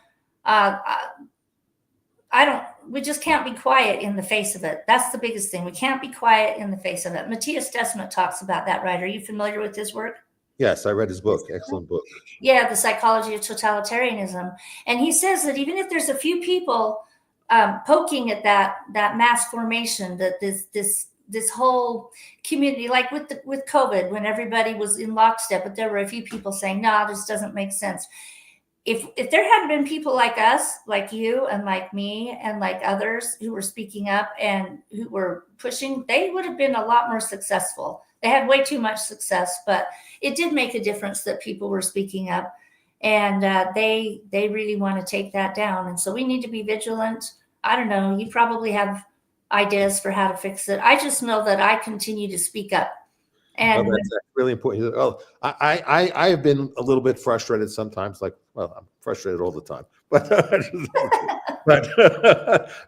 we just can't be quiet in the face of it. That's the biggest thing. We can't be quiet in the face of it. Matthias Desmet talks about that, right? Are you familiar with his work? Yes, I read his book. Excellent book. Yeah, The Psychology of Totalitarianism. And he says that even if there's a few people poking at that mass formation, that this whole community, like with COVID, when everybody was in lockstep, but there were a few people saying, no, this doesn't make sense. If there hadn't been people like us, like you and like me and like others who were speaking up and who were pushing, they would have been a lot more successful. They had way too much success, but it did make a difference that people were speaking up, and they really want to take that down. And so we need to be vigilant. I don't know. You probably have ideas for how to fix it. I just know that I continue to speak up. And that's really important. Oh, I have been a little bit frustrated sometimes. Like, well, I'm frustrated all the time, but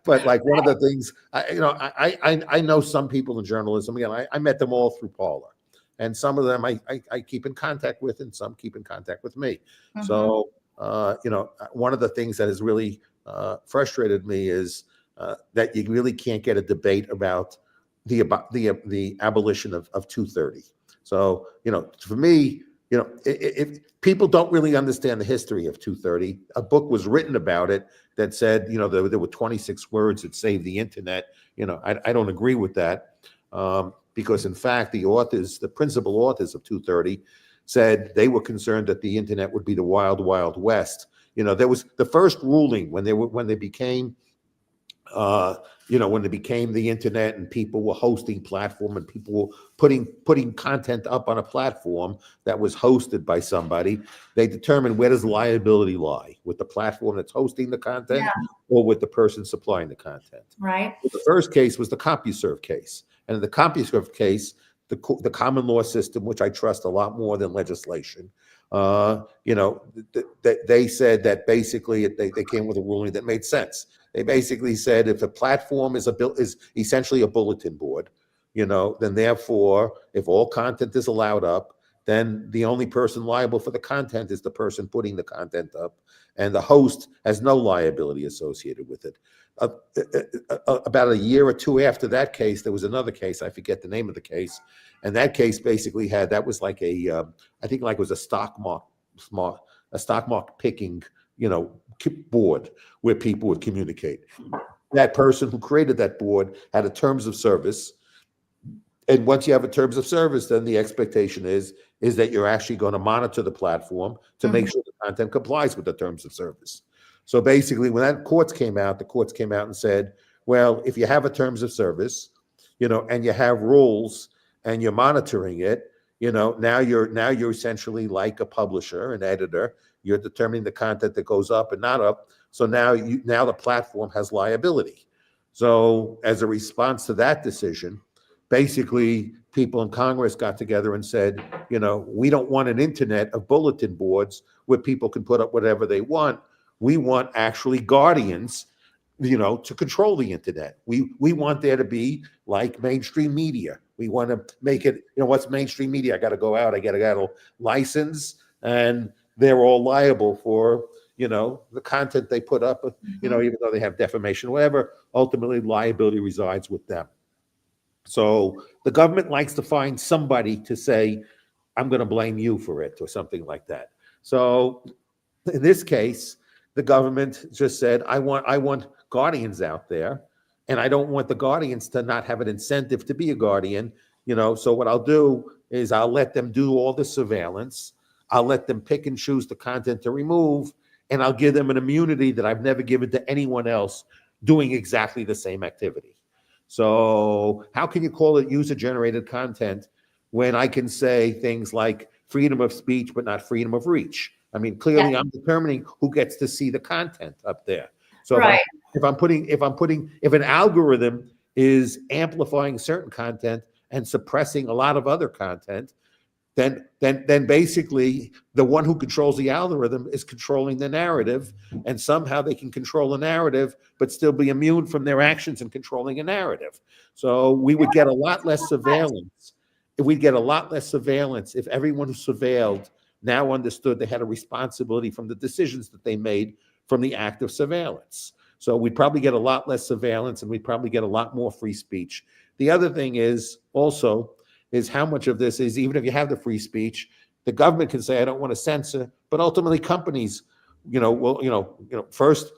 but like one of the things, I know some people in journalism. Again, I met them all through Paula, and some of them I keep in contact with, and some keep in contact with me. Mm-hmm. So one of the things that has really frustrated me is that you really can't get a debate about the abolition of 230. So, for me, if people don't really understand the history of 230, a book was written about it that said, there were 26 words that saved the internet. I don't agree with that. because in fact, the principal authors of 230 said they were concerned that the internet would be the wild, wild west. There was the first ruling when they became when it became the internet and people were hosting platform and people were putting content up on a platform that was hosted by somebody, they determined where does liability lie, with the platform that's hosting the content or with the person supplying the content. Right. The first case was the CompuServe case. And in the CompuServe case, the common law system, which I trust a lot more than legislation, they said that basically they came with a ruling that made sense. They basically said if a platform is essentially a bulletin board, then therefore, if all content is allowed up, then the only person liable for the content is the person putting the content up, and the host has no liability associated with it. About a year or two after that case, there was another case. I forget the name of the case, and that case basically that was like I think like it was a stock market picking, board where people would communicate. That person who created that board had a terms of service, and once you have a terms of service, then the expectation is that you're actually going to monitor the platform to make sure the content complies with the terms of service. So basically, when the courts came out and said, well, if you have a terms of service, and you have rules and you're monitoring it, now you're essentially like a publisher, an editor. You're determining the content that goes up and not up. So now the platform has liability. So as a response to that decision, basically people in Congress got together and said, we don't want an internet of bulletin boards where people can put up whatever they want. We want actually guardians, to control the internet. We want there to be like mainstream media. We want to make it, what's mainstream media? I got to go out, I got a license, and they're all liable for, the content they put up, even though they have defamation, whatever, ultimately liability resides with them. So the government likes to find somebody to say, I'm going to blame you for it or something like that. So in this case, the government just said, I want guardians out there, and I don't want the guardians to not have an incentive to be a guardian. So what I'll do is I'll let them do all the surveillance. I'll let them pick and choose the content to remove, and I'll give them an immunity that I've never given to anyone else doing exactly the same activity. So how can you call it user-generated content when I can say things like freedom of speech, but not freedom of reach? I mean, clearly I'm determining who gets to see the content up there. So if an algorithm is amplifying certain content and suppressing a lot of other content, then basically the one who controls the algorithm is controlling the narrative, and somehow they can control the narrative but still be immune from their actions in controlling a narrative. So we would get a lot less surveillance. We'd get a lot less surveillance if everyone who surveilled now understood they had a responsibility from the decisions that they made from the act of surveillance. So we'd probably get a lot less surveillance, and we'd probably get a lot more free speech. The other thing is also is how much of this is, even if you have the free speech, the government can say, I don't want to censor, but ultimately companies, first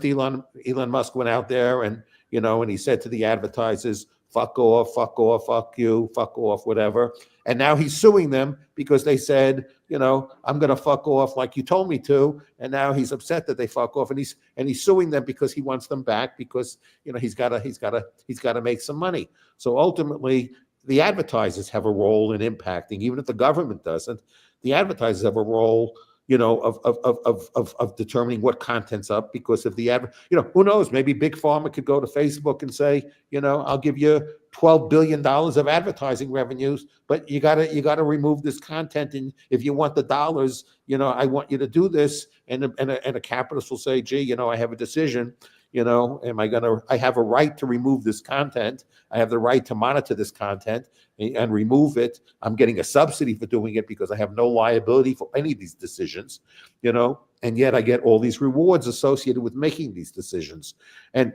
Elon Musk went out there and he said to the advertisers, fuck off, fuck you, fuck off, whatever. And now he's suing them because they said, I'm going to fuck off like you told me to. And now he's upset that they fuck off, and he's suing them because he wants them back because, he's got to make some money. So ultimately, the advertisers have a role in impacting, even if the government doesn't. The advertisers have a role, of determining what content's up, because if who knows, maybe Big Pharma could go to Facebook and say, I'll give you $12 billion of advertising revenues, but you gotta remove this content, and if you want the dollars, I want you to do this, and a capitalist will say, gee, I have a decision. I have a right to remove this content. I have the right to monitor this content and remove it. I'm getting a subsidy for doing it because I have no liability for any of these decisions, and yet I get all these rewards associated with making these decisions. And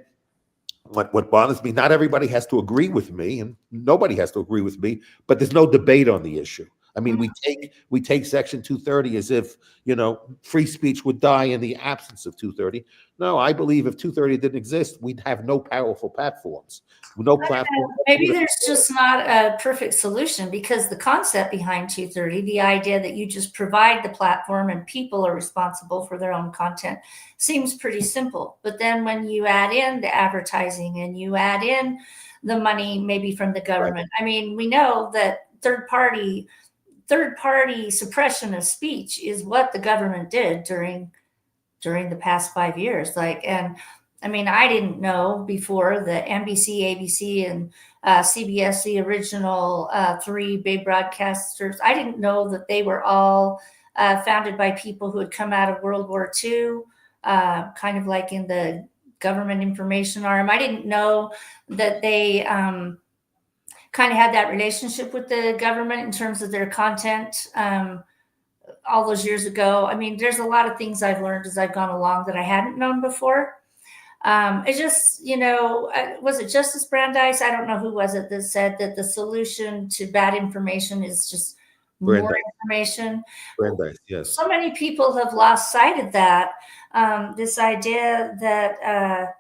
what bothers me, not everybody has to agree with me, and nobody has to agree with me, but there's no debate on the issue. I mean, we take Section 230 as if, free speech would die in the absence of 230. No, I believe if 230 didn't exist, we'd have no powerful platforms. No platform. Maybe there's just not a perfect solution, because the concept behind 230, the idea that you just provide the platform and people are responsible for their own content, seems pretty simple. But then when you add in the advertising and you add in the money maybe from the government, I mean, we know that third party suppression of speech is what the government did during the past 5 years. And I mean, I didn't know before the NBC, ABC, and CBS, the original three big broadcasters, I didn't know that they were all founded by people who had come out of World War II, kind of like in the government information arm. I didn't know that they kind of had that relationship with the government in terms of their content all those years ago. I mean, there's a lot of things I've learned as I've gone along that I hadn't known before. It just, was it Justice Brandeis? I don't know who was it that said that the solution to bad information is just more information. Brandeis, yes. So many people have lost sight of that. This idea that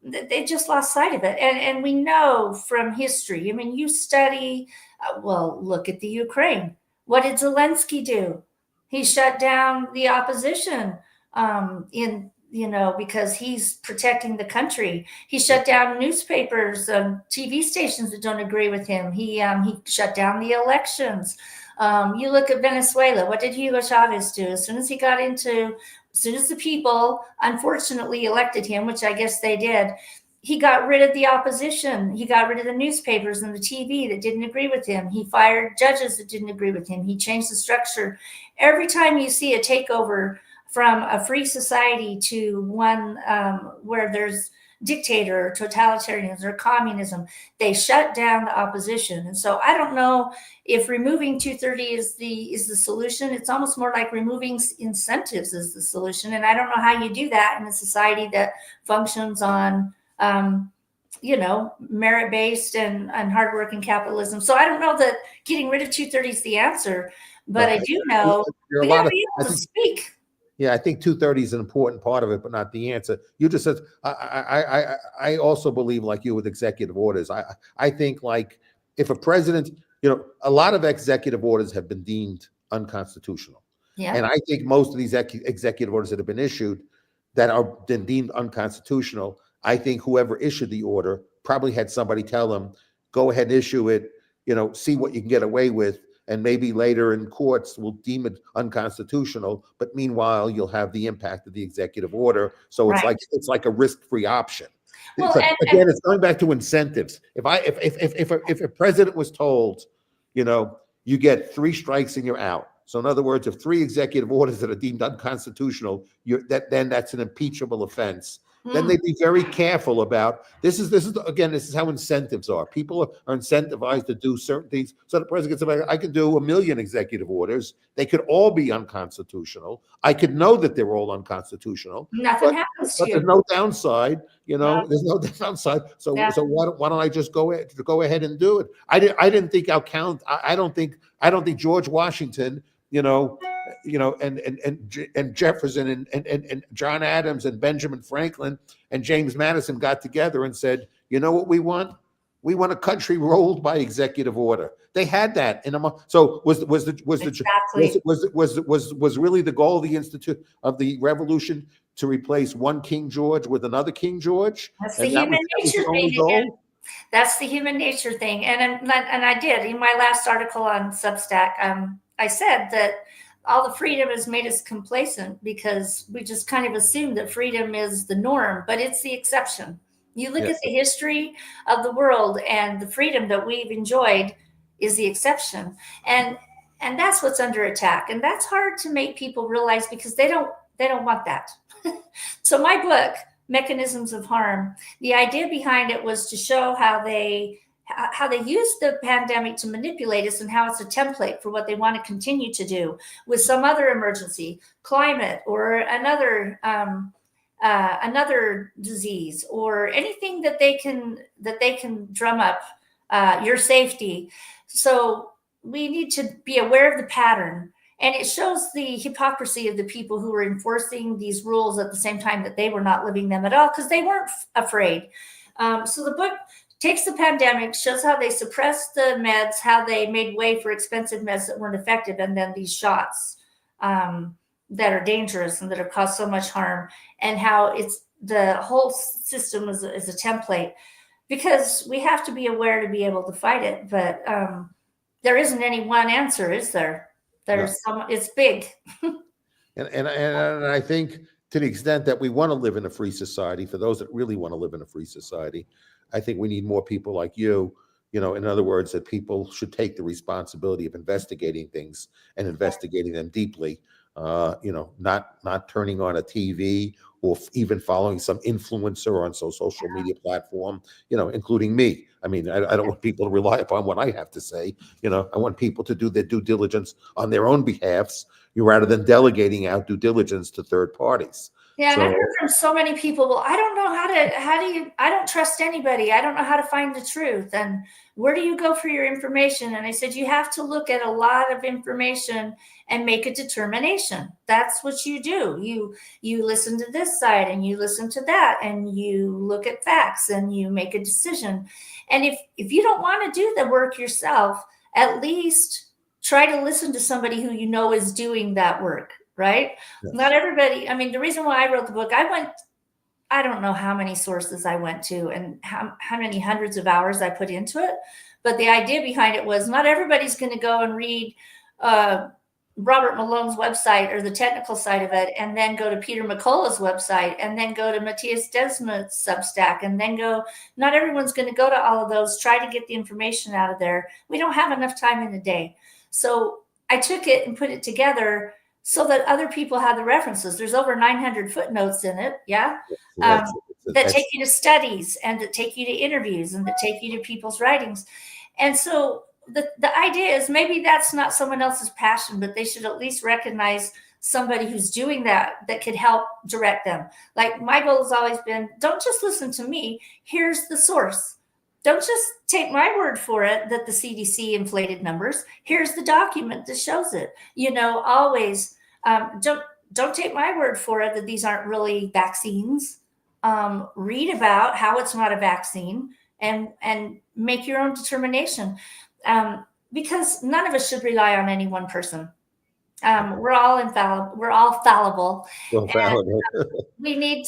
they just lost sight of it. And we know from history, I mean, you study, look at the Ukraine. What did Zelensky do? He shut down the opposition because he's protecting the country. He shut down newspapers, TV stations that don't agree with him. He shut down the elections. You look at Venezuela. What did Hugo Chavez do? As soon as the people unfortunately elected him, which I guess they did, he got rid of the opposition. He got rid of the newspapers and the TV that didn't agree with him. He fired judges that didn't agree with him. He changed the structure. Every time you see a takeover from a free society to one where there's dictator, or totalitarianism, or communism, they shut down the opposition. And so I don't know if removing 230 is the solution. It's almost more like removing incentives is the solution. And I don't know how you do that in a society that functions on merit-based and hardworking capitalism. So I don't know that getting rid of 230 is the answer, but I do know we got to be able to speak. Yeah, I think 230 is an important part of it, but not the answer. You just said, I also believe, like you, with executive orders. I think, like, if a president, a lot of executive orders have been deemed unconstitutional. Yeah. And I think most of these executive orders that have been issued that are been deemed unconstitutional, I think whoever issued the order probably had somebody tell them, go ahead and issue it, see what you can get away with. And maybe later in courts will deem it unconstitutional, but meanwhile you'll have the impact of the executive order. So it's like a risk-free option. Well, again, it's going back to incentives. If a president was told, you get 3 strikes and you're out. So in other words, if 3 executive orders that are deemed unconstitutional, then that's an impeachable offense. Then they'd be very careful about this is how incentives are. People are incentivized to do certain things. So the president can say, I can do 1 million executive orders. They could all be unconstitutional. I could know that they're all unconstitutional. Nothing happens to you. There's no downside. There's no downside. So why don't I just go ahead and do it? I didn't think I don't think George Washington, and Jefferson and John Adams and Benjamin Franklin and James Madison got together and said, you know what we want? We want a country ruled by executive order. They had that in a month. So was really the goal of the Institute of the Revolution to replace one King George with another King George? That's the human nature thing. That's the human nature thing. And I did in my last article on Substack. I said that all the freedom has made us complacent because we just kind of assume that freedom is the norm, but it's the exception. You look at the history of the world, and the freedom that we've enjoyed is the exception. And that's what's under attack. And that's hard to make people realize because they don't want that. So my book, Mechanisms of Harm, the idea behind it was to show how they used the pandemic to manipulate us and how it's a template for what they want to continue to do with some other emergency, climate, or another disease, or anything that they can drum up your safety. So we need to be aware of the pattern. And it shows the hypocrisy of the people who were enforcing these rules at the same time that they were not living them at all because they weren't afraid. So the book takes the pandemic, shows how they suppressed the meds, how they made way for expensive meds that weren't effective, and then these shots that are dangerous and that have caused so much harm, and how it's the whole system is a template, because we have to be aware to be able to fight it. But there isn't any one answer, is there? There's some. It's big. And I think to the extent that we want to live in a free society, for those that really want to live in a free society, I think we need more people like you. You know, in other words, that people should take the responsibility of investigating things and investigating them deeply. You know, not turning on a TV or even following some influencer on some social media platform, you know, including me. I mean, I don't want people to rely upon what I have to say. You know, I want people to do their due diligence on their own behalfs, rather than delegating out due diligence to third parties. Yeah, and I heard from so many people, well, I don't know I don't trust anybody. I don't know how to find the truth. And where do you go for your information? And I said, you have to look at a lot of information and make a determination. That's what you do. You listen to this side and you listen to that, and you look at facts and you make a decision. And if you don't want to do the work yourself, at least try to listen to somebody who you know is doing that work. Right? Yes. Not everybody. I mean, the reason why I wrote the book, I don't know how many sources I went to and how many hundreds of hours I put into it. But the idea behind it was not everybody's going to go and read Robert Malone's website or the technical side of it, and then go to Peter McCullough's website, and then go to Matthias Desmond's Substack, and then not everyone's going to go to all of those, try to get the information out of there. We don't have enough time in the day. So I took it and put it together so that other people have the references. There's over 900 footnotes in it, that take you to studies, and that take you to interviews, and that take you to people's writings. And so the idea is maybe that's not someone else's passion, but they should at least recognize somebody who's doing that could help direct them. Like, my goal has always been, don't just listen to me. Here's the source. Don't just take my word for it that the CDC inflated numbers. Here's the document that shows it. You know, always don't take my word for it that these aren't really vaccines. Read about how it's not a vaccine, and make your own determination, because none of us should rely on any one person. We're all infallible. We're all fallible. We need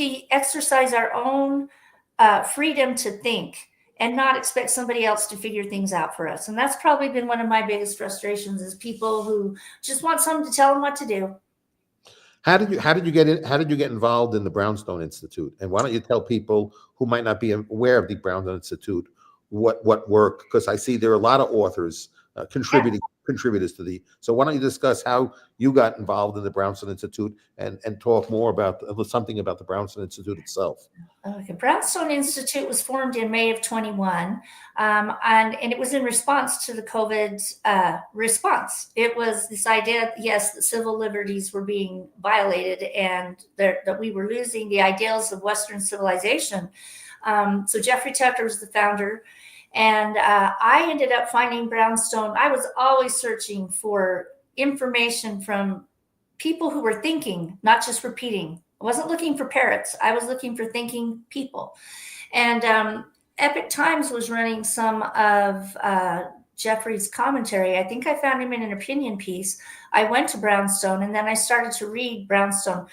to exercise our own freedom to think, and not expect somebody else to figure things out for us. And that's probably been one of my biggest frustrations, is people who just want someone to tell them what to do. How did you get involved in the Brownstone Institute? And why don't you tell people who might not be aware of the Brownstone Institute what work? Because I see there are a lot of authors contributors to the. So why don't you discuss how you got involved in the Brownstone Institute, and talk more about something about the Brownstone Institute itself? Okay, Brownstone Institute was formed in May of 21, and it was in response to the COVID response. It was this idea, yes, that civil liberties were being violated, and that we were losing the ideals of Western civilization. So Jeffrey Tucker was the founder. And I ended up finding Brownstone. I was always searching for information from people who were thinking, not just repeating. I wasn't looking for parrots. I was looking for thinking people. And Epic Times was running some of Jeffrey's commentary. I think I found him in an opinion piece. I went to Brownstone, and then I started to read Brownstone.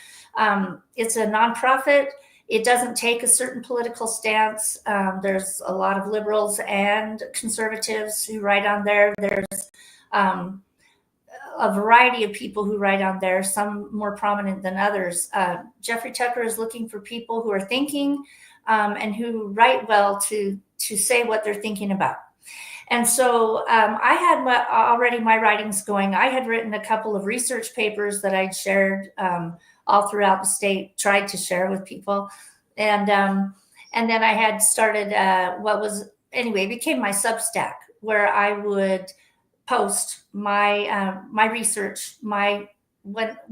It's a nonprofit. It doesn't take a certain political stance. There's a lot of liberals and conservatives who write on there. There's a variety of people who write on there, some more prominent than others. Jeffrey Tucker is looking for people who are thinking and who write well to say what they're thinking about. And so I had already my writings going. I had written a couple of research papers that I'd shared all throughout the state, tried to share with people. And then I had started it became my Substack, where I would post my research, when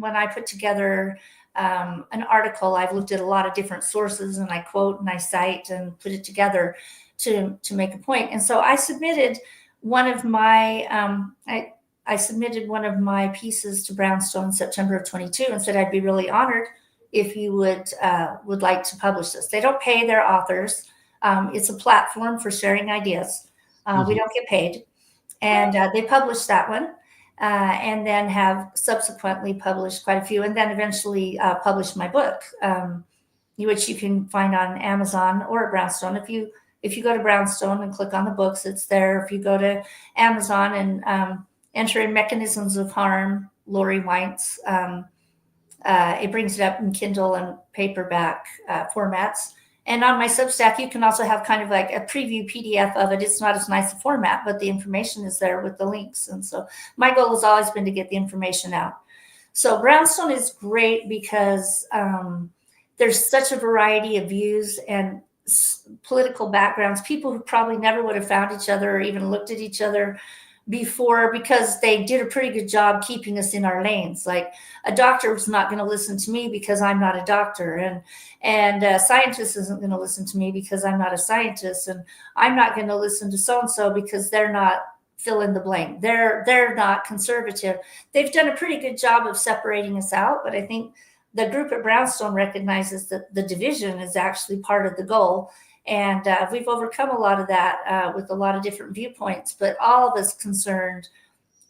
I put together an article. I've looked at a lot of different sources, and I quote and I cite and put it together. to make a point. And so I submitted one of my I submitted one of my pieces to Brownstone in September of 22 and said I'd be really honored if you would like to publish this. They don't pay their authors. It's a platform for sharing ideas. We don't get paid. And they published that one, and then have subsequently published quite a few, and then eventually published my book, which you can find on Amazon or at Brownstone. If you go to Brownstone and click on the books, it's there. If you go to Amazon and enter in Mechanisms of Harm, Lori Weintz, it brings it up in Kindle and paperback formats. And on my Substack, you can also have kind of like a preview PDF of it. It's not as nice a format, but the information is there with the links. And so my goal has always been to get the information out. So Brownstone is great because there's such a variety of views and political backgrounds, people who probably never would have found each other or even looked at each other before, because they did a pretty good job keeping us in our lanes. Like a doctor is not going to listen to me because I'm not a doctor, and a scientist isn't going to listen to me because I'm not a scientist, and I'm not going to listen to so-and-so because they're not fill in the blank. They're not conservative. They've done a pretty good job of separating us out, but I think the group at Brownstone recognizes that the division is actually part of the goal. And we've overcome a lot of that with a lot of different viewpoints, but all of us concerned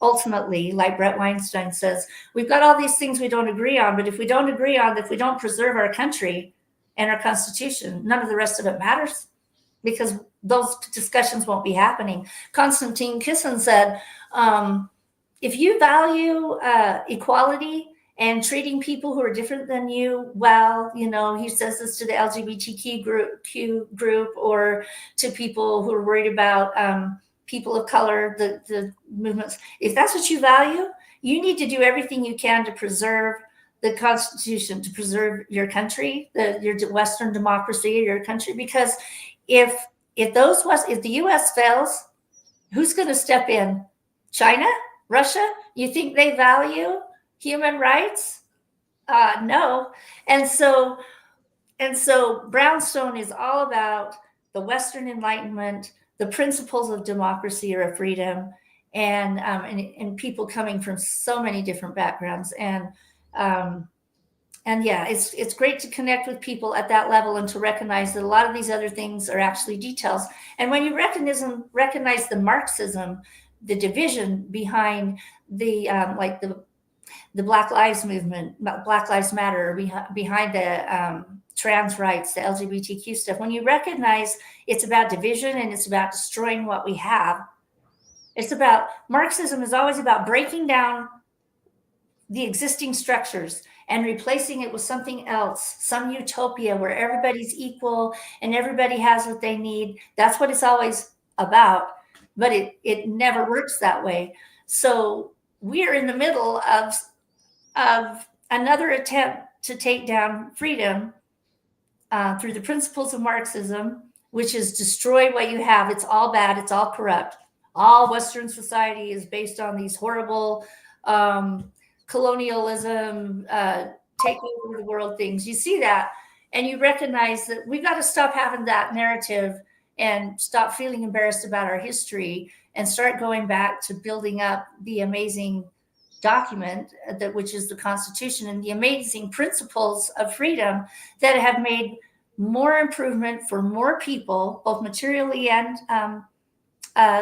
ultimately, like Brett Weinstein says, we've got all these things we don't agree on, but if we don't agree on, if we don't preserve our country and our Constitution, none of the rest of it matters, because those discussions won't be happening. Konstantin Kisin said, if you value equality and treating people who are different than you well, he says this to the LGBTQ group or to people who are worried about people of color, the movements. If that's what you value, you need to do everything you can to preserve the Constitution, to preserve your country, your Western democracy, your country. Because if the U.S. fails, who's going to step in? China? Russia? You think they value human rights? No. And so Brownstone is all about the Western Enlightenment, the principles of democracy or of freedom, and people coming from so many different backgrounds. And yeah, it's great to connect with people at that level and to recognize that a lot of these other things are actually details. And when you recognize the Marxism, the division behind the Black Lives Movement, Black Lives Matter, behind the trans rights, the LGBTQ stuff, when you recognize it's about division and it's about destroying what we have, Marxism is always about breaking down the existing structures and replacing it with something else, some utopia where everybody's equal and everybody has what they need. That's what it's always about, but it never works that way. So we're in the middle of another attempt to take down freedom through the principles of Marxism, which is destroy what you have. It's all bad. It's all corrupt. All Western society is based on these horrible colonialism, take over the world things. You see that, and you recognize that we got to stop having that narrative and stop feeling embarrassed about our history and start going back to building up the amazing document which is the Constitution, and the amazing principles of freedom that have made more improvement for more people, both materially and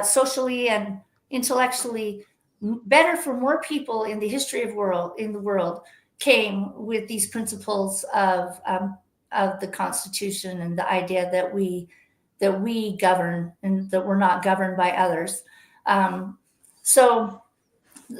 socially and intellectually, better for more people in the history of the world came with these principles of the Constitution and the idea that we govern and that we're not governed by others. So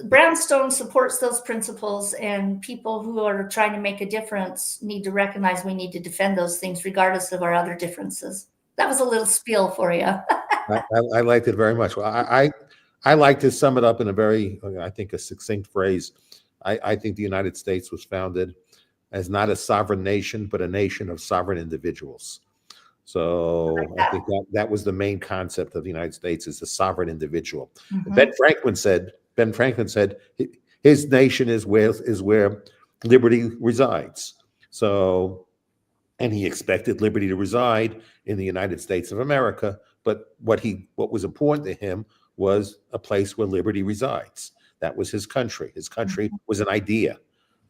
Brownstone supports those principles, and people who are trying to make a difference need to recognize we need to defend those things regardless of our other differences. That was a little spiel for you. I liked it very much. Well, I like to sum it up in a very, I think, a succinct phrase. I think the United States was founded as not a sovereign nation, but a nation of sovereign individuals. So I think that was the main concept of the United States, is the sovereign individual. Mm-hmm. Ben Franklin said his nation is where liberty resides. So, and he expected liberty to reside in the United States of America, But what was important to him was a place where liberty resides. That was his country. His country was an idea,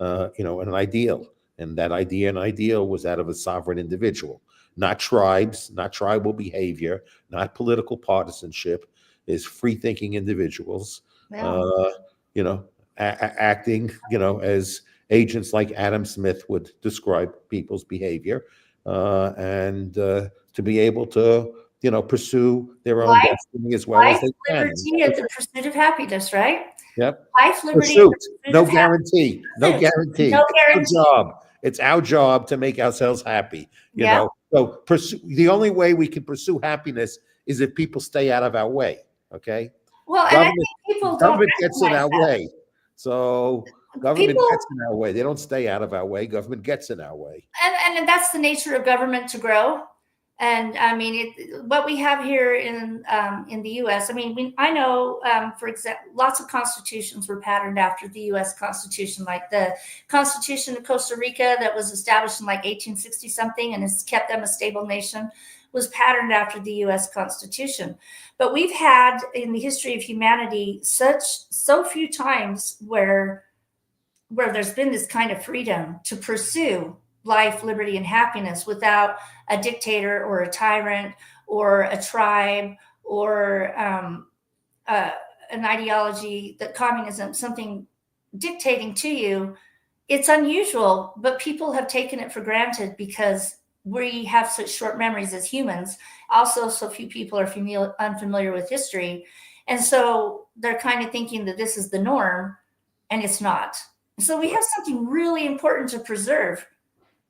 an ideal. And that idea and ideal was that of a sovereign individual, not tribes, not tribal behavior, not political partisanship, is free-thinking individuals, Yeah. Acting, as agents like Adam Smith would describe people's behavior, and to be able to, pursue their own Life, destiny as well as they can. liberty, and the pursuit of happiness, right? Yep. Life, liberty, and Pursuit. the pursuit No of happiness. guarantee. No guarantee. No It's guarantee. our job. It's our job to make ourselves happy. Yeah. So pursue. The only way we can pursue happiness is if people stay out of our way. Okay. Well, and I think people don't Government gets in recognize our that. way. So government People- gets in our way. They don't stay out of our way. Government gets in our way. And that's the nature of government, to grow. And I mean, what we have here in the U.S. I mean, I know, for example, lots of constitutions were patterned after the U.S. Constitution, like the Constitution of Costa Rica that was established in like 1860 something and has kept them a stable nation, was patterned after the U.S. Constitution. But we've had in the history of humanity so few times where there's been this kind of freedom to pursue life, liberty, and happiness without a dictator or a tyrant or a tribe or an ideology, that communism, something dictating to you. It's unusual, but people have taken it for granted because we have such short memories as humans. Also, so few people are unfamiliar with history. And so they're kind of thinking that this is the norm, and it's not. So we have something really important to preserve.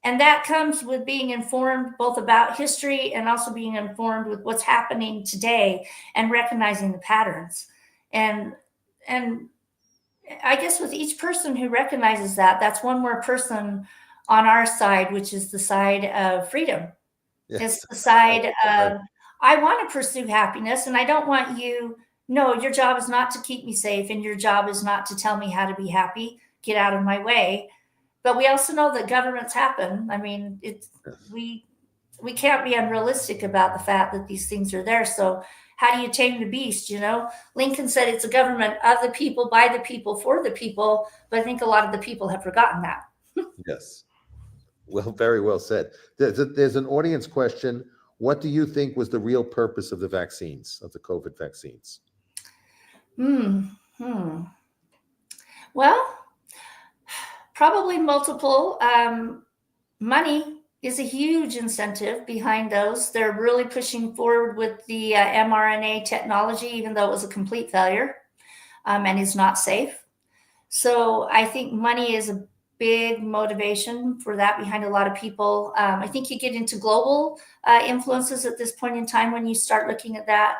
And that comes with being informed both about history and also being informed with what's happening today and recognizing the patterns. And I guess with each person who recognizes that, that's one more person on our side, which is the side of freedom. Yes. It's the side of, I want to pursue happiness, and I don't want you, no, your job is not to keep me safe, and your job is not to tell me how to be happy. Get out of my way. But we also know that governments happen. I mean, we can't be unrealistic about the fact that these things are there. So how do you tame the beast? Lincoln said it's a government of the people, by the people, for the people. But I think a lot of the people have forgotten that. Yes. Well, very well said. There's an audience question. What do you think was the real purpose of the vaccines, of the COVID vaccines? Well, probably multiple. Money is a huge incentive behind those. They're really pushing forward with the mRNA technology, even though it was a complete failure and is not safe. So I think money is a big motivation for that behind a lot of people. I think you get into global influences at this point in time when you start looking at that.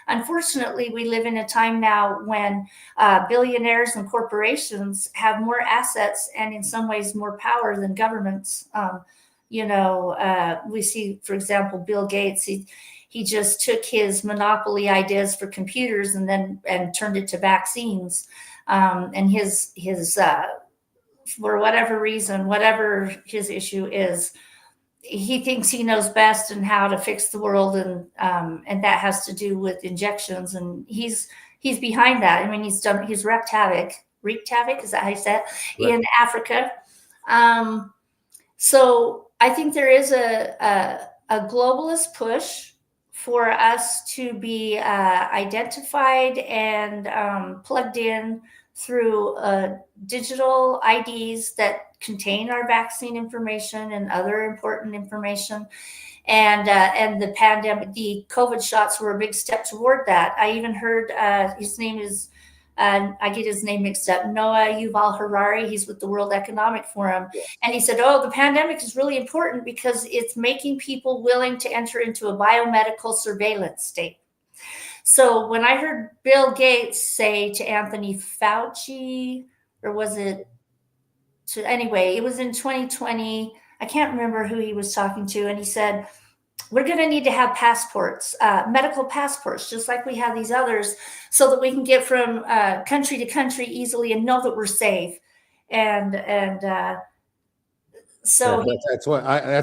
Unfortunately, we live in a time now when billionaires and corporations have more assets and in some ways more power than governments. We see, for example, Bill Gates, he just took his monopoly ideas for computers and turned it to vaccines. And his for whatever reason, whatever his issue is, he thinks he knows best and how to fix the world, and that has to do with injections. And he's behind that. I mean, he's wreaked havoc. Is that how you say it? Right. In Africa. So I think there is a globalist push for us to be identified and plugged in through digital IDs that contain our vaccine information and other important information. And the pandemic, the COVID shots were a big step toward that. I even heard his name is, I get his name mixed up, Noah Yuval Harari. He's with the World Economic Forum. And he said, the pandemic is really important because it's making people willing to enter into a biomedical surveillance state. So when I heard Bill Gates say to Anthony Fauci, or was it anyway, it was in 2020. I can't remember who he was talking to. And he said, we're going to need to have passports, medical passports, just like we have these others, so that we can get from country to country easily and know that we're safe. So that's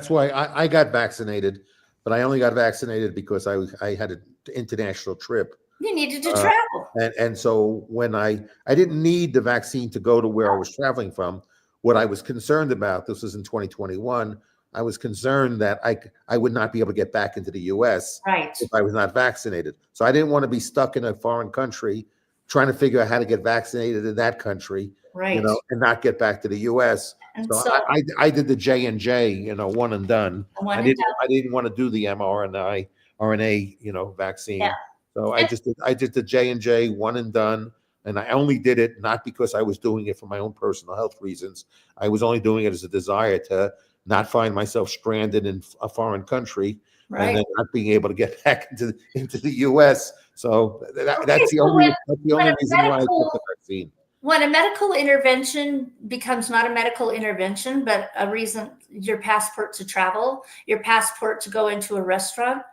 why I got vaccinated but I only got vaccinated because I had an international trip. You needed to Uh, travel. and so when I didn't need the vaccine to go to where I was traveling from, what I was concerned about, this was in 2021, I was concerned that I would not be able to get back into the US Right. if I was not vaccinated. So I didn't want to be stuck in a foreign country trying to figure out how to get vaccinated in that country, Right. and not get back to the US. And So so I did the J&J, one and done. one I and didn't done. I didn't want to do the mRNA, vaccine. Yeah. So I did the J&J one and done, and I only did it not because I was doing it for my own personal health reasons. I was only doing it as a desire to not find myself stranded in a foreign country and Right. then not being able to get back into the US. So that's the so only when a reason why I took medical the vaccine. when a medical intervention becomes not a medical intervention, but a reason, your passport to travel, your passport to go into a restaurant,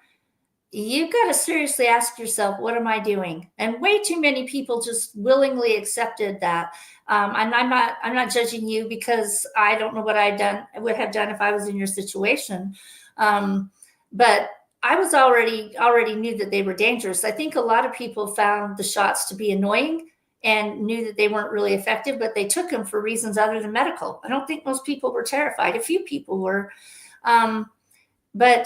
you've got to seriously ask yourself, what am I doing? And way too many people just willingly accepted that. And I'm not judging you, because I don't know what I would have done if I was in your situation. But I was already knew that they were dangerous. I think a lot of people found the shots to be annoying and knew that they weren't really effective, but they took them for reasons other than medical. I don't think most people were terrified. A few people were, but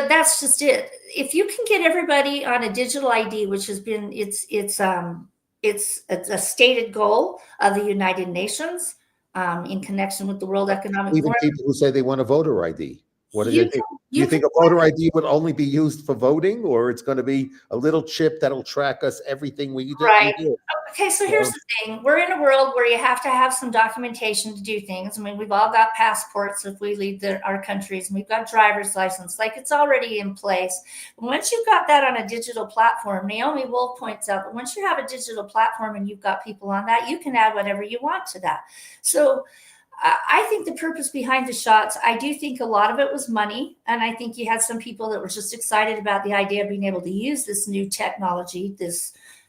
that's just it. If you can get everybody on a digital ID, which has been it's a stated goal of the United Nations, in connection with the World Economic Even Forum. people who say they want a voter ID. What do You they think? can- Do you you think can- a voter ID would only be used for voting, or it's going to be a little chip that'll track us everything we do? Right. We do? Okay, so here's the thing. We're in a world where you have to have some documentation to do things. I mean, we've all got passports if we leave our countries, and we've got driver's license. Like, it's already in place. But once you've got that on a digital platform, Naomi Wolf points out that once you have a digital platform and you've got people on that, you can add whatever you want to that. So I think the purpose behind the shots, I do think a lot of it was money. And I think you had some people that were just excited about the idea of being able to use this new technology,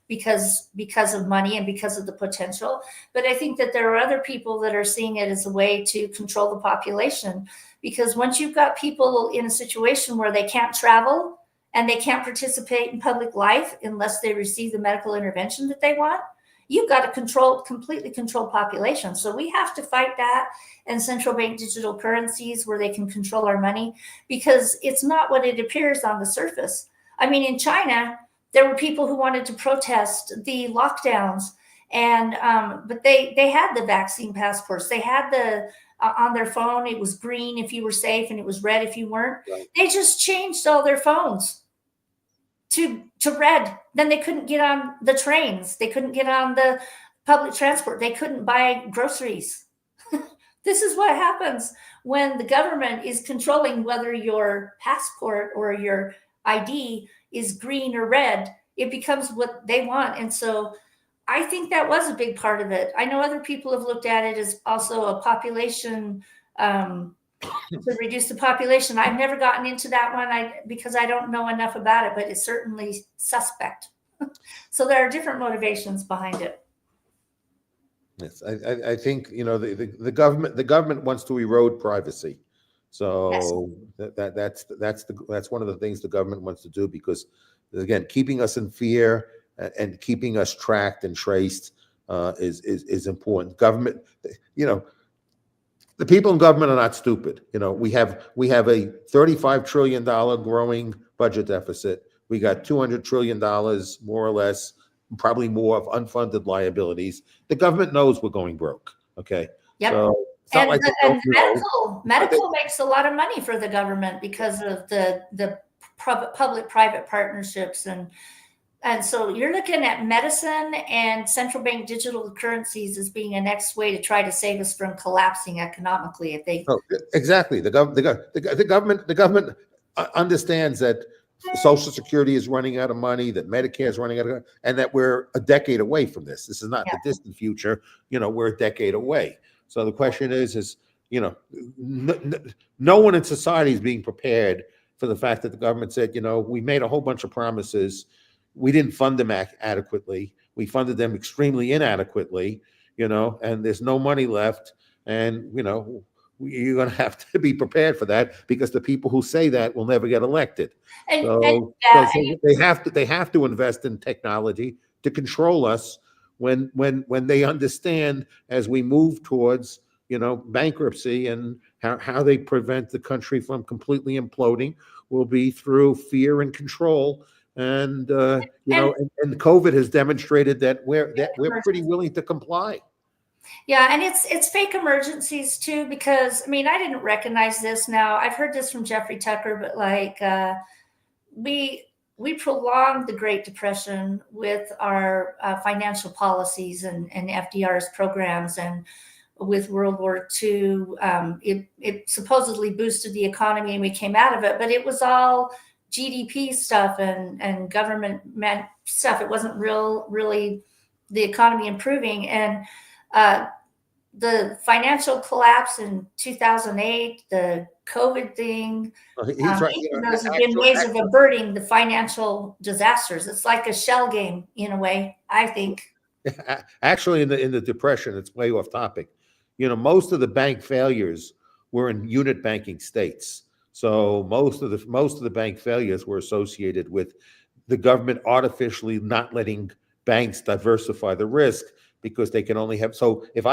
because of money and because of the potential. But I think that there are other people that are seeing it as a way to control the population, because once you've got people in a situation where they can't travel and they can't participate in public life unless they receive the medical intervention that they want, you've got to completely control population. So we have to fight that, and central bank digital currencies where they can control our money, because it's not what it appears on the surface. I mean, in China, there were people who wanted to protest the lockdowns, and but they had the vaccine passports. They had the on their phone. It was green if you were safe, and it was red if you weren't. Right. They just changed all their phones to red. Then they couldn't get on the trains. They couldn't get on the public transport. They couldn't buy groceries. This is what happens when the government is controlling whether your passport or your ID is green or red. It becomes what they want. And so I think that was a big part of it. I know other people have looked at it as also a population, to reduce the population. I've never gotten into that one because I don't know enough about it, but it's certainly suspect. So there are different motivations behind it. Yes, I think the government wants to erode privacy. So yes. That's one of the things the government wants to do, because again, keeping us in fear and keeping us tracked and traced is important. Government, the people in government are not stupid. We have a $35 trillion growing budget deficit. We got $200 trillion, more or less, probably more, of unfunded liabilities. The government knows we're going broke. Okay. Yep. So medical makes a lot of money for the government because of the public-private partnerships, and so you're looking at medicine and central bank digital currencies as being a next way to try to save us from collapsing economically. If they exactly, the government understands that Social Security is running out of money, that Medicare is running out of, and that we're a decade away from this. This is not the distant future. We're a decade away. So the question is no one in society is being prepared for the fact that the government said, we made a whole bunch of promises. We didn't fund them adequately. We funded them extremely inadequately, and there's no money left. And, you're going to have to be prepared for that, because the people who say that will never get elected. And, So, yeah, so they have to invest in technology to control us when they understand, as we move towards, bankruptcy, and how they prevent the country from completely imploding will be through fear and control. And and and COVID has demonstrated that we're pretty willing to comply. yeah, and it's fake emergencies too, because I mean, I didn't recognize this. Now I've heard this from Jeffrey Tucker, but like we we prolonged the Great Depression with our financial policies and FDR's programs, and with World War II, it supposedly boosted the economy and we came out of it, but it was all GDP stuff and government stuff. It wasn't really the economy improving. And uh, the financial collapse in 2008, the COVID thing, He's right. each of those have been ways of averting the financial disasters. It's like a shell game in a way, I think. Actually, in the Depression, it's way off topic. Most of the bank failures were in unit banking states. So most of the bank failures were associated with the government artificially not letting banks diversify the risk, because they can only have. So if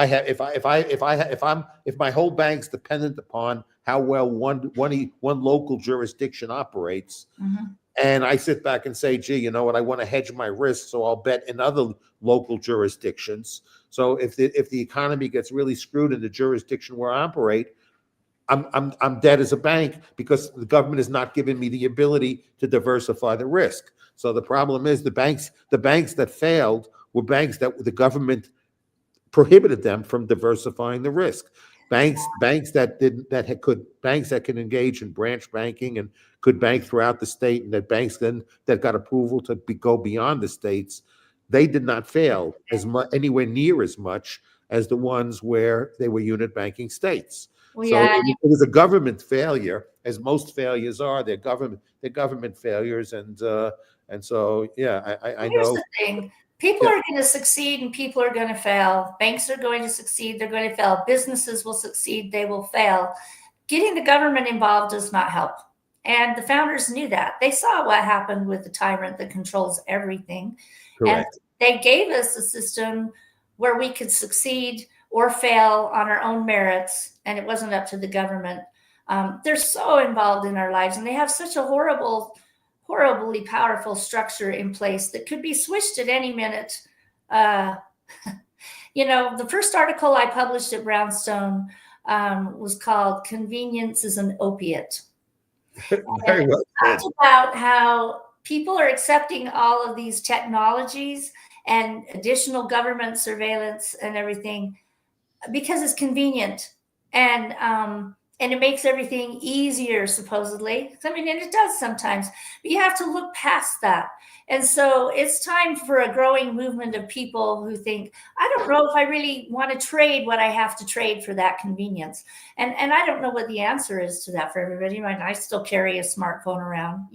my whole bank's dependent upon how well one local jurisdiction operates, Mhm. and I sit back and say, gee, you know what, I want to hedge my risk, so I'll bet in other local jurisdictions. So if the economy gets really screwed in the jurisdiction where I operate, I'm dead as a bank, because the government is not giving me the ability to diversify the risk. So the problem is the banks that failed were banks that the government prohibited them from diversifying the risk. Banks that could engage in branch banking and could bank throughout the state, and that banks then that got approval to go beyond the states, they did not fail as much, anywhere near as much as the ones where they were unit banking states. Well, So yeah. it was a government failure, as most failures are. They're government failures, and so yeah, I Here's know. the thing. People Yeah, are going to succeed and people are going to fail. Banks are going to succeed, they're going to fail. Businesses will succeed, they will fail. Getting the government involved does not help. And the founders knew that. They saw what happened with the tyrant that controls everything. And correct. they gave us a system where we could succeed or fail on our own merits, and it wasn't up to the government. They're so involved in our lives, and they have such a horribly powerful structure in place that could be switched at any minute. Uh, the first article I published at Brownstone was called "Convenience is an Opiate." And Very it well said. talked about how people are accepting all of these technologies and additional government surveillance and everything because it's convenient, and it makes everything easier, supposedly. I mean, and it does sometimes, but you have to look past that. And so it's time for a growing movement of people who think, I don't know if I really want to trade what I have to trade for that convenience. And I don't know what the answer is to that for everybody. I mean, I still carry a smartphone around,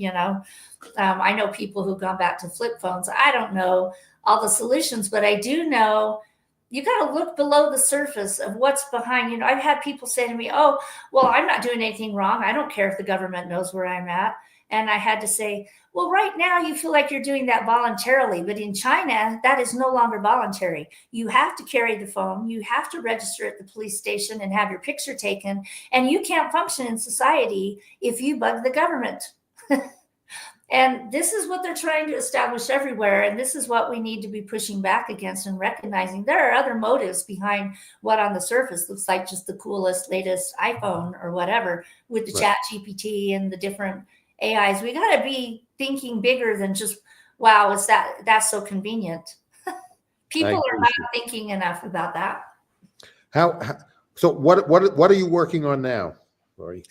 I know people who've gone back to flip phones. I don't know all the solutions, but I do know you got to look below the surface of what's behind. I've had people say to me, oh, well, I'm not doing anything wrong. I don't care if the government knows where I'm at. And I had to say, well, right now you feel like you're doing that voluntarily, but in China, that is no longer voluntary. You have to carry the phone. You have to register at the police station and have your picture taken. And you can't function in society if you bug the government. And this is what they're trying to establish everywhere. And this is what we need to be pushing back against and recognizing there are other motives behind what on the surface looks like just the coolest, latest iPhone or whatever with the Right. chat GPT and the different AIs. We got to be thinking bigger than just, wow, that's so convenient. People are not thinking enough about that. So what are you working on now, Lori?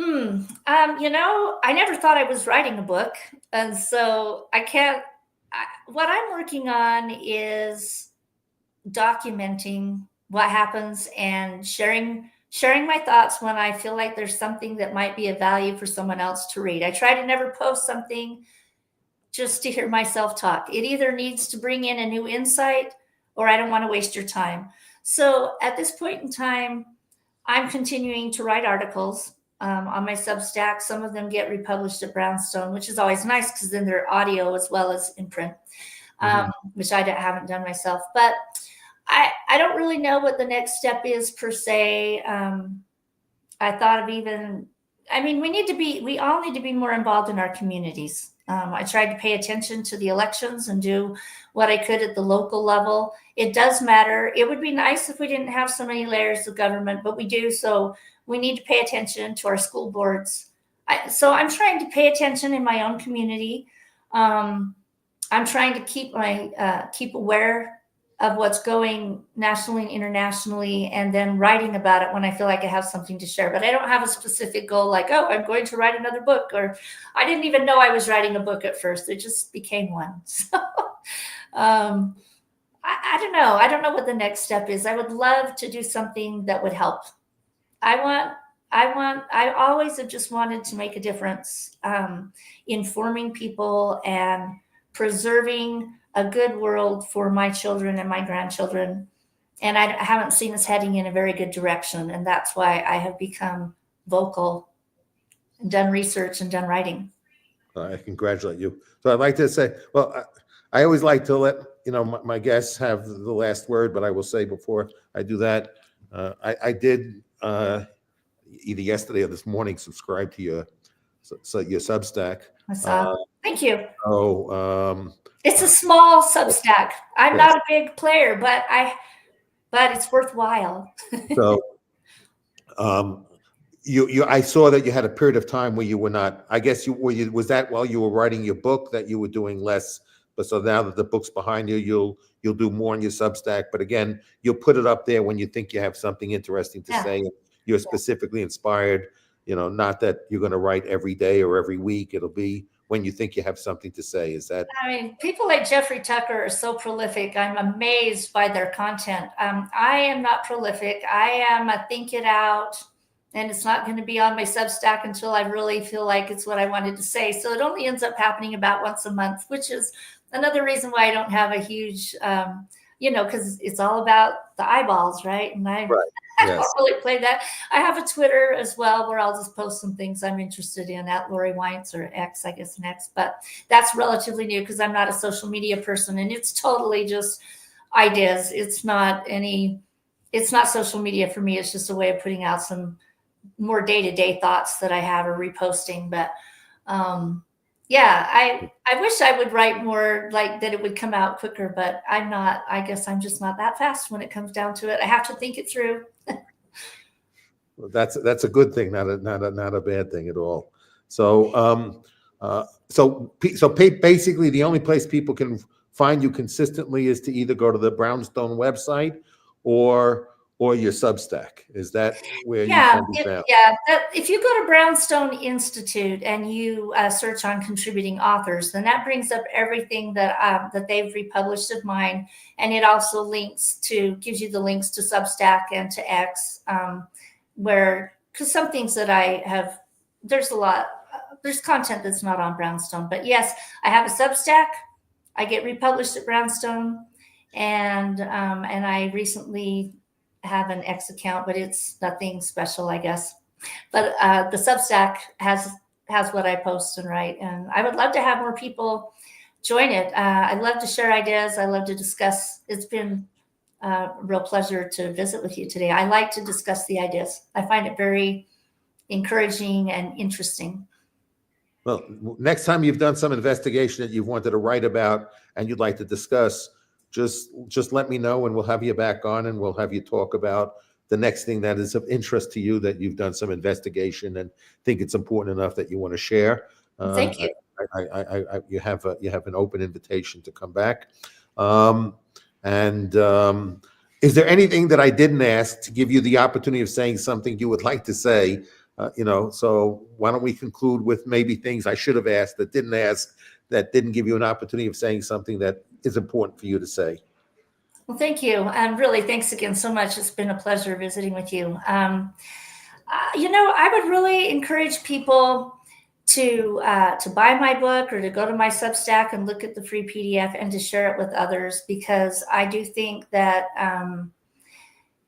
I never thought I was writing a book. And so what I'm working on is documenting what happens and sharing my thoughts when I feel like there's something that might be of value for someone else to read. I try to never post something just to hear myself talk. It either needs to bring in a new insight or I don't want to waste your time. So at this point in time, I'm continuing to write articles on my Substack. Some of them get republished at Brownstone, which is always nice because then they're audio as well as in print, which I haven't done myself. But I don't really know what the next step is per se. I thought of we all need to be more involved in our communities. I tried to pay attention to the elections and do what I could at the local level. It does matter. It would be nice if we didn't have so many layers of government, but we do. So we need to pay attention to our school boards. So I'm trying to pay attention in my own community. I'm trying to keep aware of what's going nationally and internationally, and then writing about it when I feel like I have something to share. But I don't have a specific goal like, oh, I'm going to write another book, or I didn't even know I was writing a book at first. It just became one. So I don't know. I don't know what the next step is. I would love to do something that would help. I always have just wanted to make a difference, informing people and preserving a good world for my children and my grandchildren. And I haven't seen us heading in a very good direction. And that's why I have become vocal and done research and done writing. I congratulate you. So I'd like to say, well, I always like to let, my guests have the last word, but I will say before I do that, I did either yesterday or this morning subscribe to your Substack. I saw. Thank you. Oh, it's a small Substack. I'm not a big player, but it's worthwhile. So, I saw that you had a period of time where you were not. I guess was that while you were writing your book that you were doing less. But so now that the book's behind you, you'll do more on your Substack. But again, you'll put it up there when you think you have something interesting to say. You're specifically inspired. Not that you're going to write every day or every week. It'll be when you think you have something to say. Is that? I mean, people like Jeffrey Tucker are so prolific. I'm amazed by their content. I am not prolific. I am a think it out, and it's not going to be on my Substack until I really feel like it's what I wanted to say. So it only ends up happening about once a month, which is another reason why I don't have a huge, because it's all about the eyeballs, right? And I don't really play that. I have a Twitter as well where I'll just post some things I'm interested in at Lori Weintz, or X, I guess next. But that's relatively new because I'm not a social media person, and it's totally just ideas. It's not social media for me. It's just a way of putting out some more day-to-day thoughts that I have or reposting. But I wish I would write more, like that it would come out quicker, but I'm not. I guess I'm just not that fast when it comes down to it. I have to think it through. Well, that's a good thing, not a bad thing at all. So basically the only place people can find you consistently is to either go to the Brownstone website or your Substack. Is that where you can be found? If you go to Brownstone Institute and you search on contributing authors, then that brings up everything that they've republished of mine, and it also gives you the links to Substack and to X, because some things that I have, there's content that's not on Brownstone. But yes, I have a Substack. I get republished at Brownstone, and I recently have an X account, but it's nothing special, I guess. But the Substack has what I post and write, and I would love to have more people join it. I love to share ideas. I love to discuss. It's been a real pleasure to visit with you today. I like to discuss the ideas. I find it very encouraging and interesting. Well, next time you've done some investigation that you've wanted to write about and you'd like to discuss, just let me know, and we'll have you back on, and we'll have you talk about the next thing that is of interest to you that you've done some investigation and think it's important enough that you want to share. Thank you. You have an open invitation to come back. Is there anything that I didn't ask to give you the opportunity of saying something you would like to say? So why don't we conclude with maybe things I should have asked that didn't ask, that didn't give you an opportunity of saying something that is important for you to say? Well, thank you. And really, thanks again so much. It's been a pleasure visiting with you. I would really encourage people to buy my book or to go to my Substack and look at the free PDF and to share it with others, because I do think that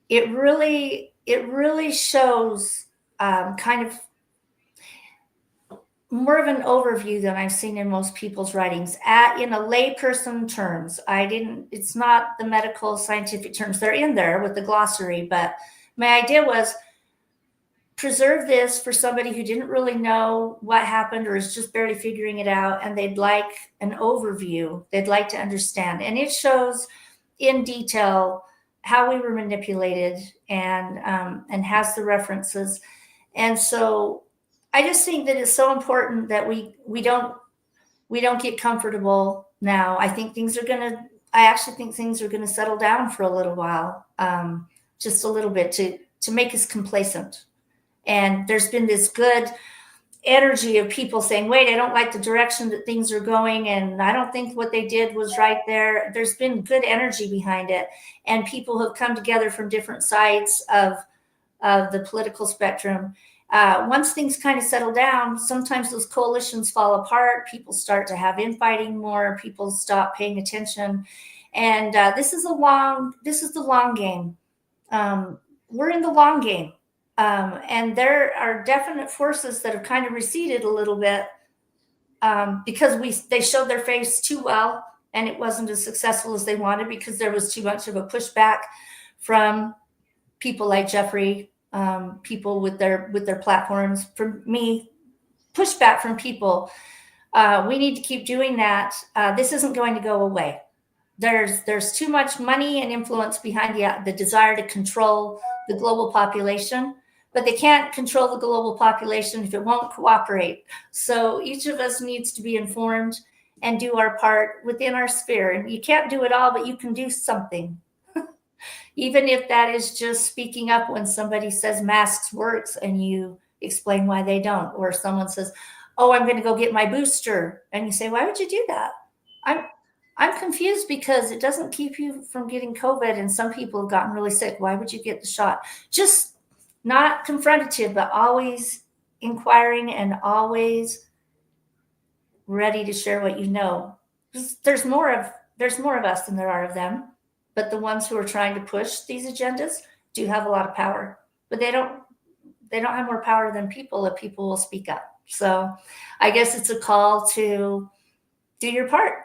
it really it really shows kind of more of an overview than I've seen in most people's writings in a layperson terms. It's not the medical scientific terms. They're in there with the glossary, but my idea was preserve this for somebody who didn't really know what happened or is just barely figuring it out, and they'd like an overview. They'd like to understand. And it shows in detail how we were manipulated and has the references. And so I just think that it's so important that we don't get comfortable now. I think I actually think things are gonna settle down for a little while, just a little bit to make us complacent. And there's been this good energy of people saying, wait, I don't like the direction that things are going, and I don't think what they did was right there. There's been good energy behind it, and people have come together from different sides of the political spectrum. Once things kind of settle down, sometimes those coalitions fall apart. People start to have infighting more. People stop paying attention, and this is the long game. We're in the long game, and there are definite forces that have kind of receded a little bit because they showed their face too well, and it wasn't as successful as they wanted because there was too much of a pushback from people like Jeffrey. People with their platforms. For me, pushback from people. We need to keep doing that. This isn't going to go away. There's too much money and influence behind the desire to control the global population, but they can't control the global population if it won't cooperate. So each of us needs to be informed and do our part within our sphere. And you can't do it all, but you can do something. Even if that is just speaking up when somebody says masks works and you explain why they don't, or someone says, oh, I'm going to go get my booster. And you say, why would you do that? I'm confused because it doesn't keep you from getting COVID. And some people have gotten really sick. Why would you get the shot? Just not confrontative, but always inquiring and always ready to share what you know. There's more of us than there are of them. But the ones who are trying to push these agendas do have a lot of power, but they don't have more power than people if people will speak up. So I guess it's a call to do your part.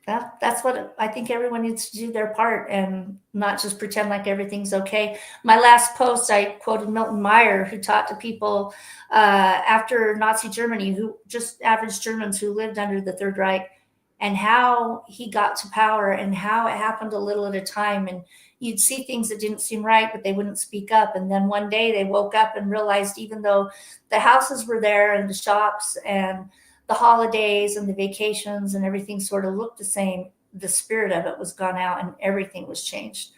That's what I think everyone needs to do their part and not just pretend like everything's okay. My last post, I quoted Milton Meyer, who taught to people after Nazi Germany, who just average Germans who lived under the Third Reich, and how he got to power and how it happened a little at a time. And you'd see things that didn't seem right, but they wouldn't speak up. And then one day they woke up and realized even though the houses were there and the shops and the holidays and the vacations and everything sort of looked the same, the spirit of it was gone out and everything was changed.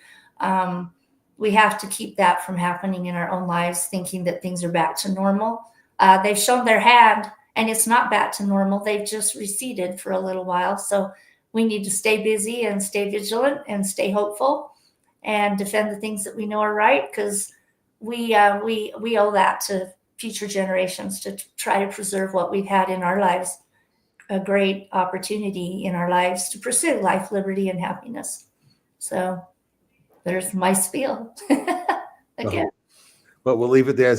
We have to keep that from happening in our own lives, thinking that things are back to normal. They've shown their hand. And it's not back to normal. They've just receded for a little while. So we need to stay busy and stay vigilant and stay hopeful and defend the things that we know are right, because we owe that to future generations to try to preserve what we've had in our lives, a great opportunity in our lives to pursue life, liberty, and happiness. So there's my spiel. Again. Well, we'll leave it there.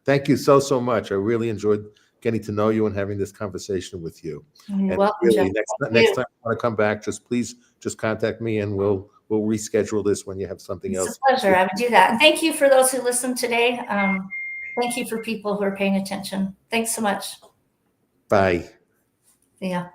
Thank you so much. I really enjoyed getting to know you and having this conversation with you. You're and welcome, really, Jeff. next time you want to come back, please contact me and we'll reschedule this when you have something else. It's a pleasure. I would do that. And thank you for those who listened today. Thank you for people who are paying attention. Thanks so much. Bye. Yeah.